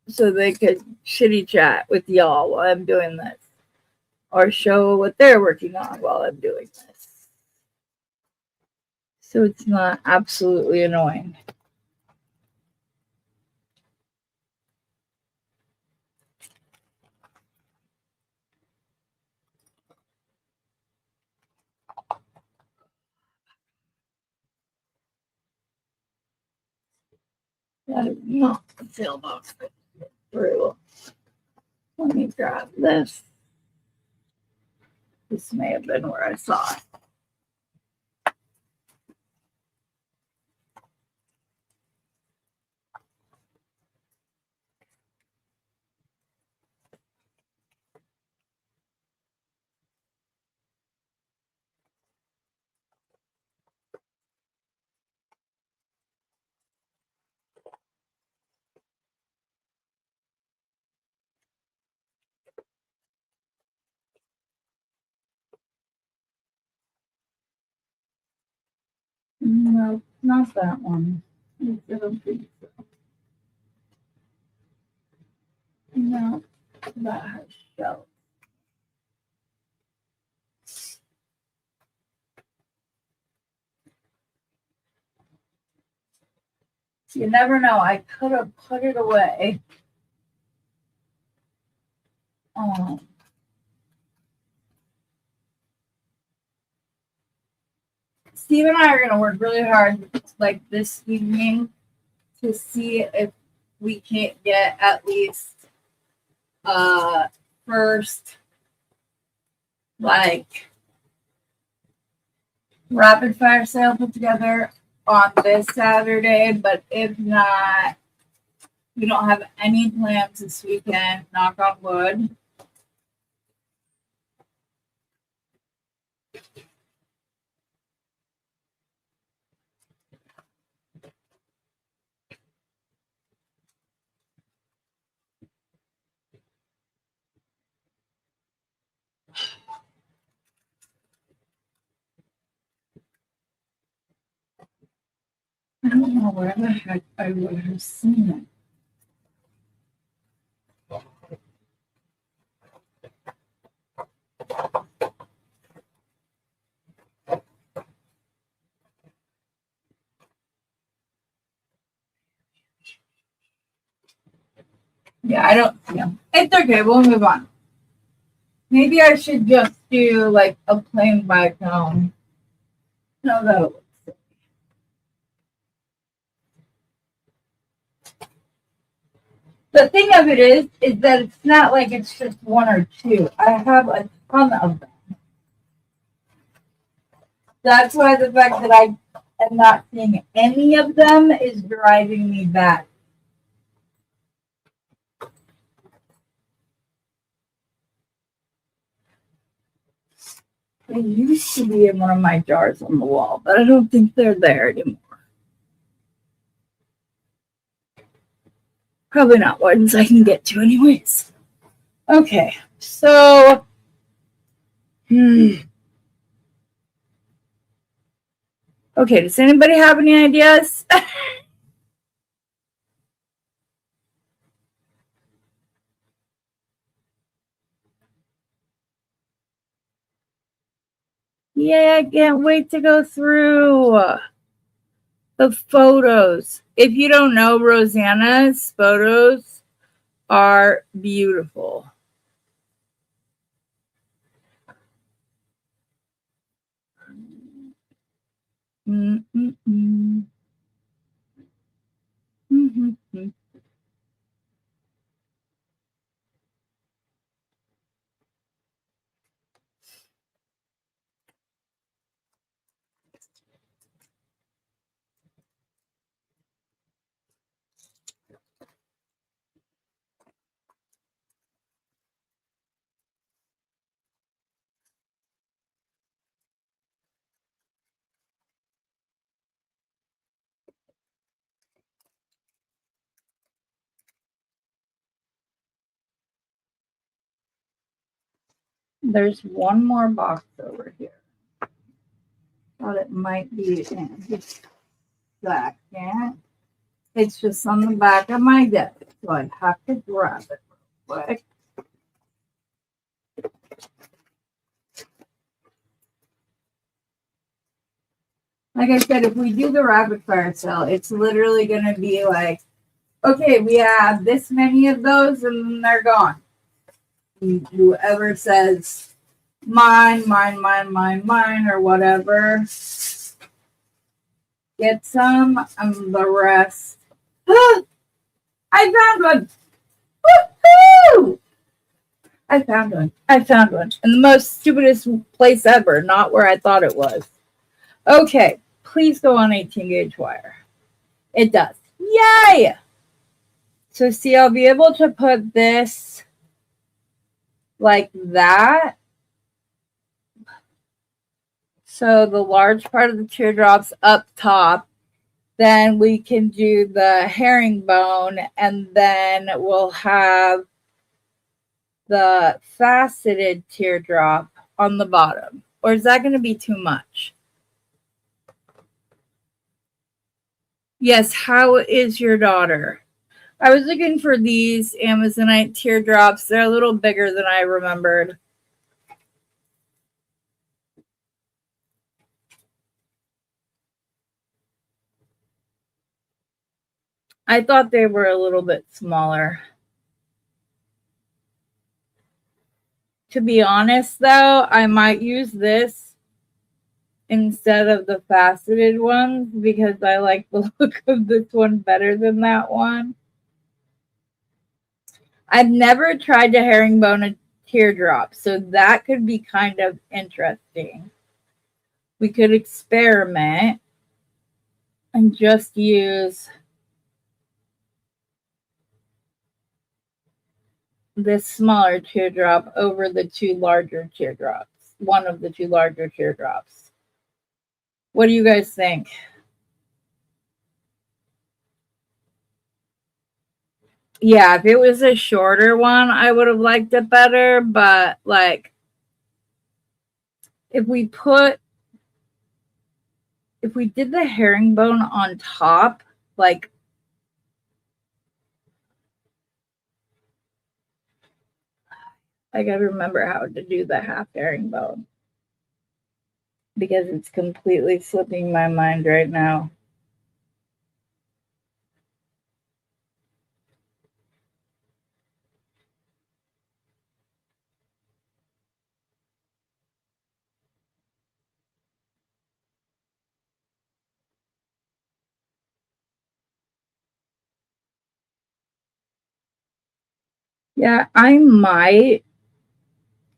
so they could shitty chat with y'all while I'm doing this or show what they're working on while I'm doing this. So it's not absolutely annoying. That is not the sale box through. Let me grab this. This may have been where I saw it. No, not that one. I don't think so. No, that has shells. You never know. I could have put it away. Steve and I are going to work really hard, like this evening, to see if we can't get at least first, like, rapid fire sale put together on this Saturday. But if not, we don't have any plans this weekend, knock on wood. I don't know where the heck I would have seen it. Yeah, I don't see them. It's okay. We'll move on. Maybe I should just do like a plain back home. No, though. The thing of it is that it's not like it's just one or two. I have a ton of them. That's why the fact that I am not seeing any of them is driving me back. They used to be in one of my jars on the wall, but I don't think they're there anymore. Probably not ones I can get to anyways. Okay, so okay, does anybody have any ideas? Yeah, I can't wait to go through the photos. If you don't know, Rosanna's photos are beautiful. Mm-mm-mm. Mm-hmm. There's one more box over here. Thought it might be in just a second. It's just on the back of my desk, so I have to grab it real quick. Like I said, if we do the rapid fire sale, it's literally going to be like, okay, we have this many of those and they're gone. Whoever says mine, or whatever, get some, and the rest. I found one. Woohoo! I found one. In the most stupidest place ever, not where I thought it was. Okay, please go on 18 gauge wire. It does. Yay! So see, I'll be able to put this like that. So the large part of the teardrops up top. Then we can do the herringbone, and then we'll have the faceted teardrop on the bottom. Or is that going to be too much? Yes, how is your daughter? I was looking for these Amazonite teardrops. They're a little bigger than I remembered. I thought they were a little bit smaller. To be honest, though, I might use this instead of the faceted ones because I like the look of this one better than that one. I've never tried to herringbone a teardrop, so that could be kind of interesting. We could experiment and just use this smaller teardrop over the two larger teardrops, one of the two larger teardrops. What do you guys think? Yeah, if it was a shorter one, I would have liked it better, but like if we did the herringbone on top, like I gotta remember how to do the half herringbone because it's completely slipping my mind right now. Yeah, I might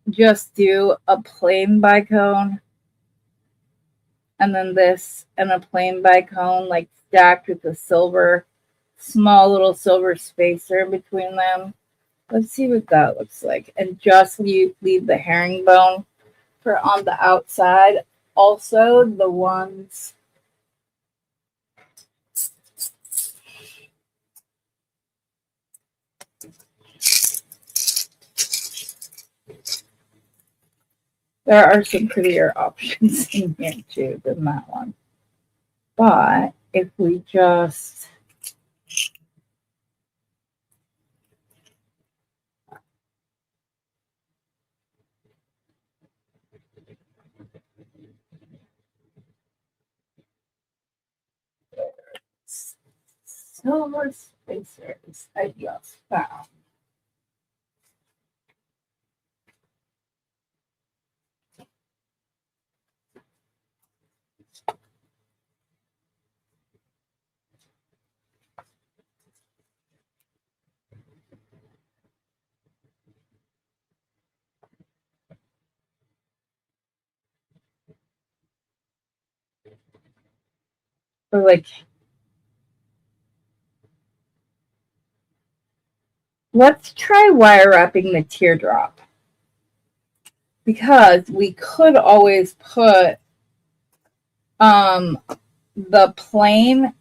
just do a plain bicone and then this and a plain bicone like stacked with a silver, small little silver spacer in between them. Let's see what that looks like. And just leave the herringbone for on the outside. Also, the ones there are some prettier options in here too than that one. But if we just silver spacers I just found. Or like let's try wire wrapping the teardrop because we could always put the plain,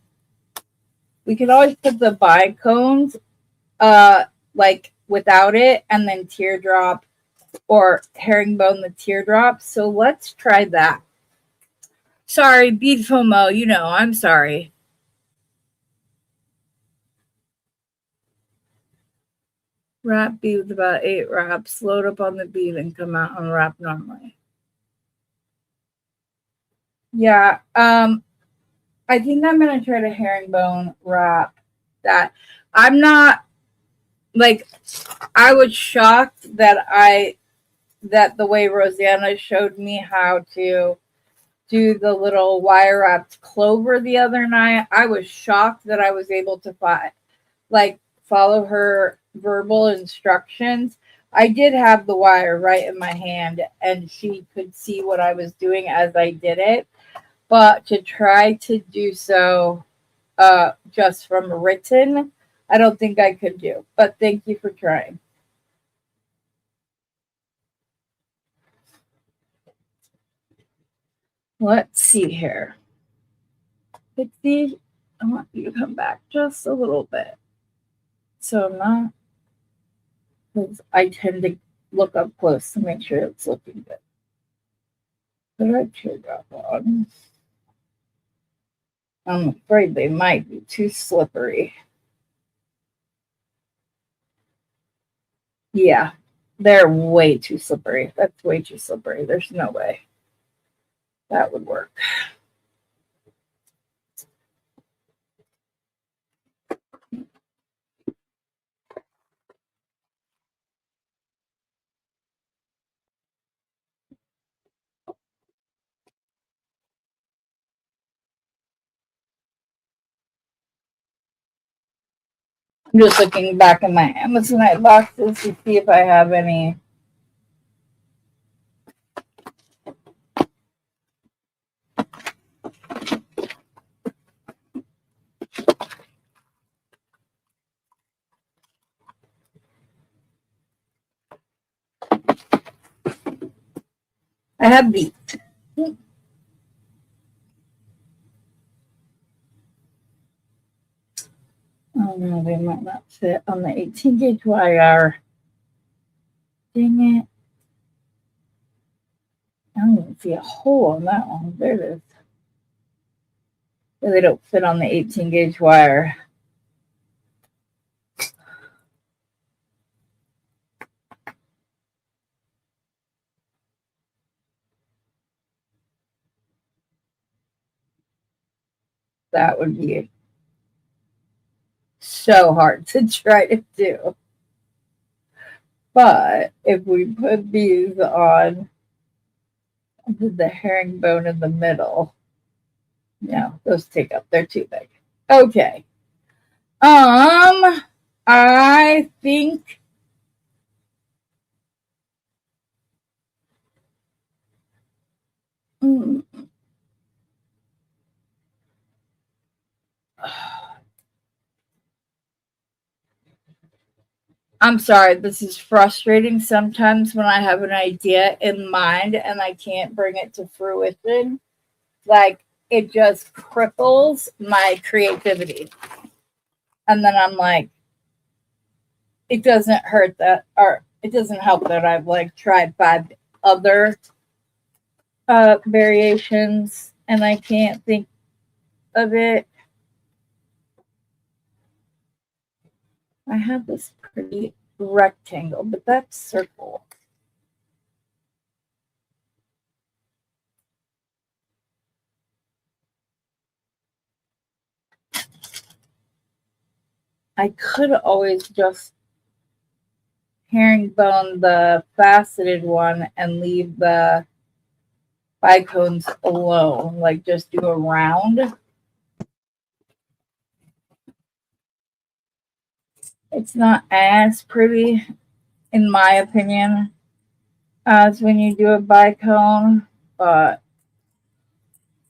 we could always put the bicones like without it and then teardrop or herringbone the teardrop. So let's try that. Sorry, bead FOMO, I'm sorry. Wrap bead with about 8 wraps, load up on the bead and come out and wrap normally. Yeah, I think I'm gonna try to herringbone wrap that. I'm not like I was shocked that the way Rosanna showed me how to do the little wire wrapped clover the other night. I was shocked that I was able to follow her verbal instructions. I did have the wire right in my hand and she could see what I was doing as I did it. But to try to do so just from written, I don't think I could do. But thank you for trying. Let's see here. Pixie, I want you to come back just a little bit. So I'm not, because I tend to look up close to make sure it's looking good. Put our teardrop on. I'm afraid they might be too slippery. Yeah, they're way too slippery. That's way too slippery. There's no way that would work. I'm just looking back in my Amazonite boxes to see if I have any. I have Bead. Oh no, they might not fit on the 18 gauge wire. Dang it. I don't even see a hole on that one. There it is. They don't fit on the 18 gauge wire. That would be so hard to try to do. But if we put these on the herringbone in the middle, no, those take up. They're too big. Okay. I think I'm sorry, this is frustrating sometimes when I have an idea in mind and I can't bring it to fruition. Like, it just cripples my creativity. And then I'm like, it doesn't hurt that, or it doesn't help that I've like tried 5 other variations and I can't think of it. I have this pretty rectangle, but that's circle. I could always just herringbone the faceted one and leave the bicones alone, like just do a round. It's not as pretty, in my opinion, as when you do a bicone, but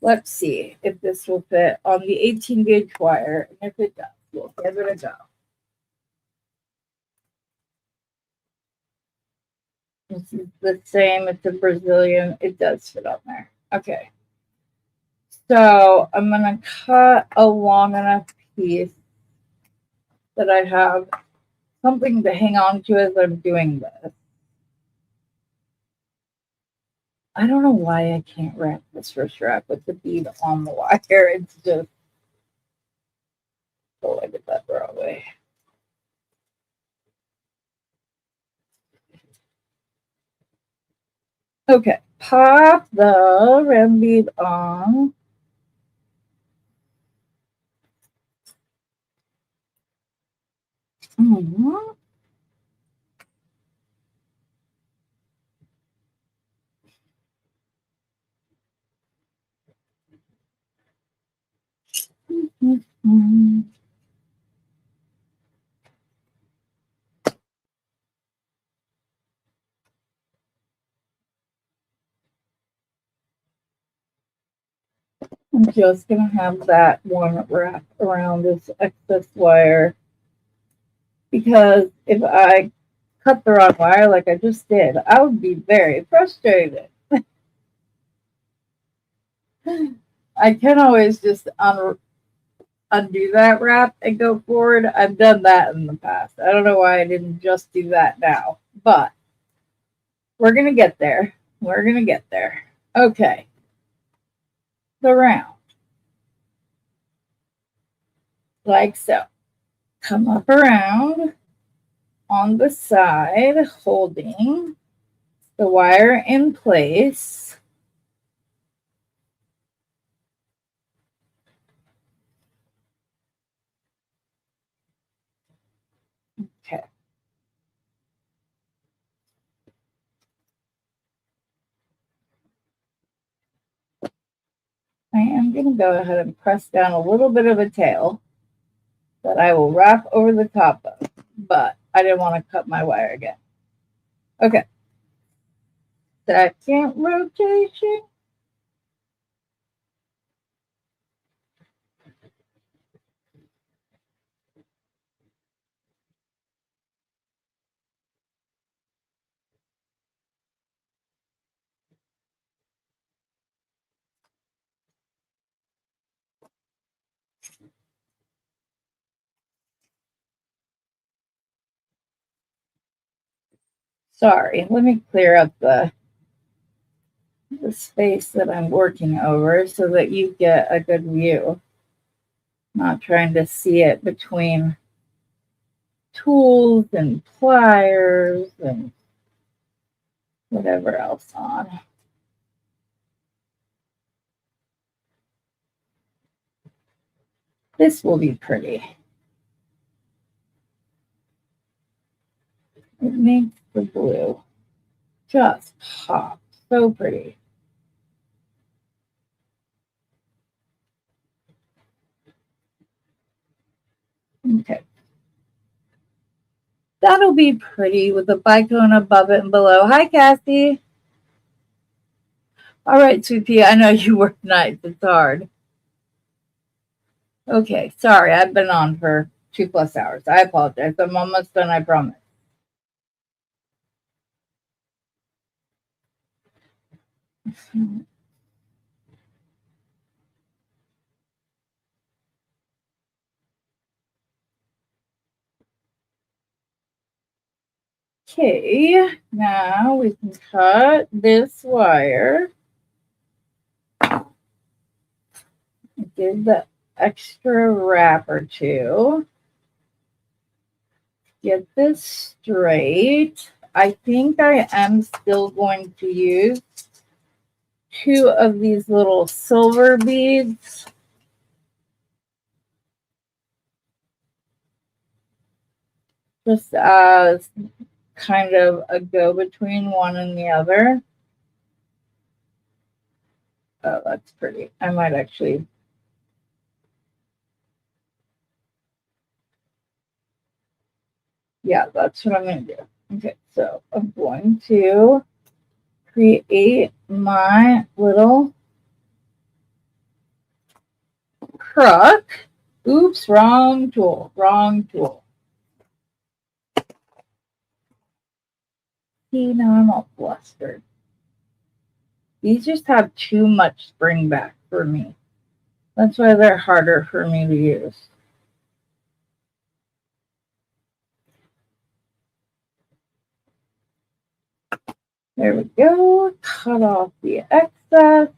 let's see if this will fit on the 18 gauge wire. And if it does, we'll give it a go. This is the same. It's a Brazilian. It does fit on there. Okay. So I'm going to cut a long enough piece that I have something to hang on to as I'm doing this. I don't know why I can't wrap this first wrap with the bead on the wire. It's just, oh, I did that the wrong way. Okay, pop the rim bead on. Mm-hmm. Mm-hmm. I'm just going to have that one wrap around this excess wire because if I cut the wrong wire like I just did, I would be very frustrated. I can always just undo that wrap and go forward. I've done that in the past. I don't know why I didn't just do that now, but we're going to get there. We're going to get there. Okay. The round. like so. Come up around on the side, holding the wire in place. Okay. I am going to go ahead and press down a little bit of a tail that I will wrap over the top of, but I didn't want to cut my wire again. Okay. Second rotation. Sorry, let me clear up the space that I'm working over so that you get a good view. Not trying to see it between tools and pliers and whatever else on. This will be pretty. It makes the blue just pop. So pretty. Okay. That'll be pretty with the bicone above it and below. Hi, Cassie. All right, Sweet Pea, I know you work nights. It's hard. Okay, sorry. I've been on for 2+ hours. I apologize. I'm almost done, I promise. Okay, now we can cut this wire. Give the extra wrap or two. Get this straight. I think I am still going to use 2 of these little silver beads. Just as kind of a go between one and the other. Oh, that's pretty. I might actually. Yeah, that's what I'm going to do. Okay, so I'm going to create my little crook. Oops, wrong tool, wrong tool. See, now I'm all flustered. These just have too much spring back for me. That's why they're harder for me to use. There we go. Cut off the excess.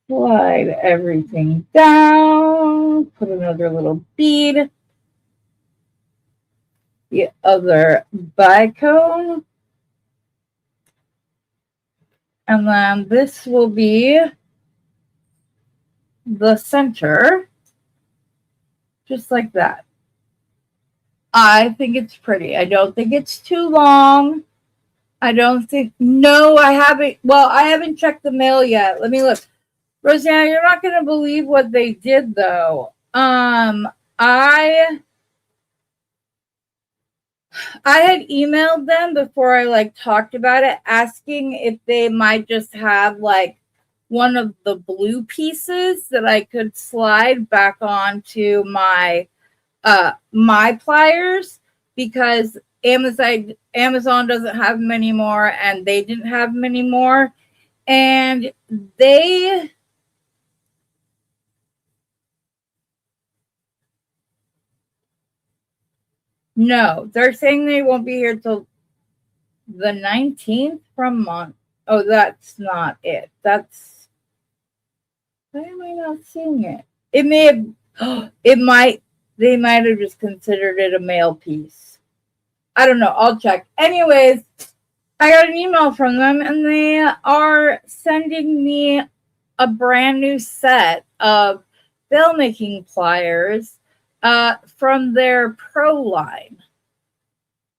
Slide everything down. Put another little bead. The other bicone. And then this will be the center. Just like that. I think it's pretty. I don't think it's too long. I don't think, no, I haven't. Well, I haven't checked the mail yet. Let me look. Rosanna, you're not going to believe what they did, though. I had emailed them before I talked about it, asking if they might just have one of the blue pieces that I could slide back onto my my pliers, because Amazon doesn't have them anymore, and they didn't have them anymore, and they're saying they won't be here till the 19th from Oh, that's not it. That's, why am I not seeing it? It may have, it might, they might have just considered it a male piece. I don't know. I'll check. Anyways, I got an email from them and they are sending me a brand new set of bill making pliers from their pro line.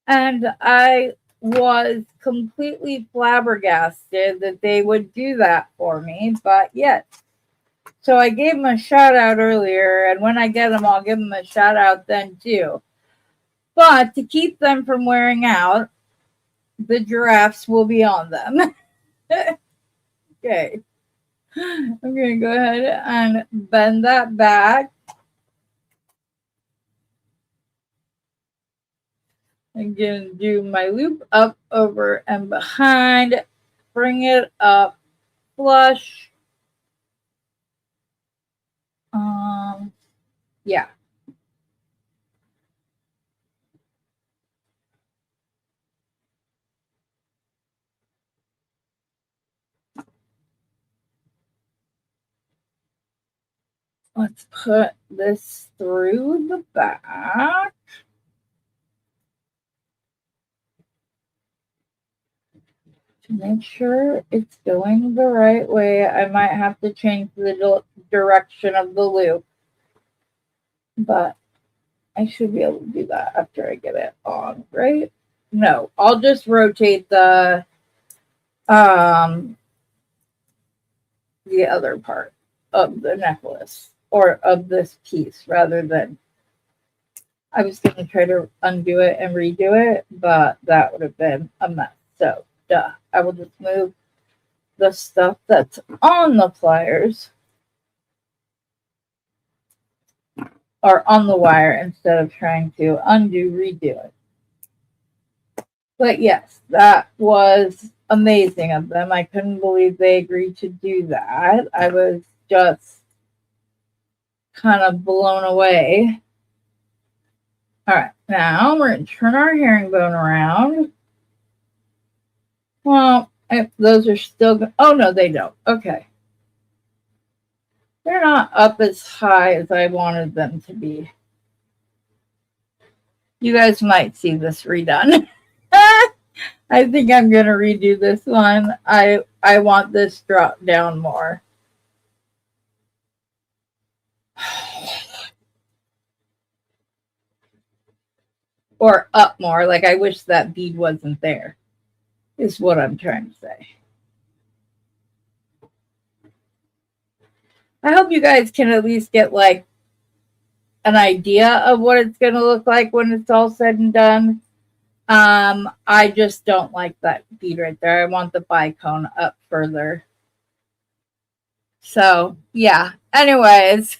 And I was completely flabbergasted that they would do that for me, but yes. So I gave them a shout out earlier, and when I get them, I'll give them a shout out then too. But to keep them from wearing out, the giraffes will be on them. Okay. I'm going to go ahead and bend that back. I'm going to do my loop up, over, and behind. Bring it up flush. Yeah. Let's put this through the back. To make sure it's going the right way, I might have to change the direction of the loop. But I should be able to do that after I get it on, right? No, I'll just rotate the other part of the necklace, or of this piece, rather than, I was going to try to undo it and redo it, but that would have been a mess. So, duh. I will just move the stuff that's on the pliers, or on the wire, instead of trying to redo it. But yes, that was amazing of them. I couldn't believe they agreed to do that. I was just kind of blown away. All right, now we're going to turn our herringbone around. Well, if those are still, oh no, they don't. Okay. They're not up as high as I wanted them to be. You guys might see this redone. I think I'm going to redo this one. I want this dropped down more. Or up more. Like, I wish that bead wasn't there, is what I'm trying to say. I hope you guys can at least get like an idea of what it's going to look like when it's all said and done. I just don't like that bead right there. I want the bicone up further. So, yeah. Anyways.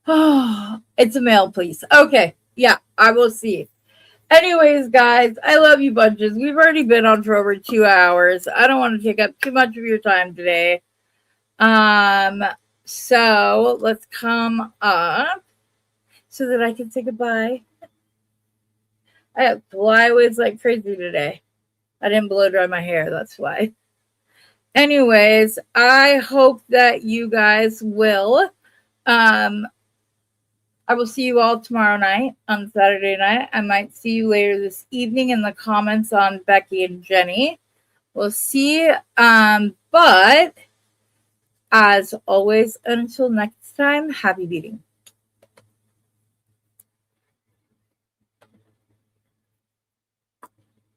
Oh, it's a male, please. Okay. Yeah, I will see. Anyways, guys, I love you bunches. We've already been on for over 2 hours. I don't want to take up too much of your time today. So let's come up so that I can say goodbye. I have flyaways like crazy today. I didn't blow dry my hair, that's why. Anyways, I hope that you guys will. I will see you all tomorrow night, on Saturday night. I might see you later this evening in the comments on Becky and Jenny. We'll see. But as always, until next time, happy beading.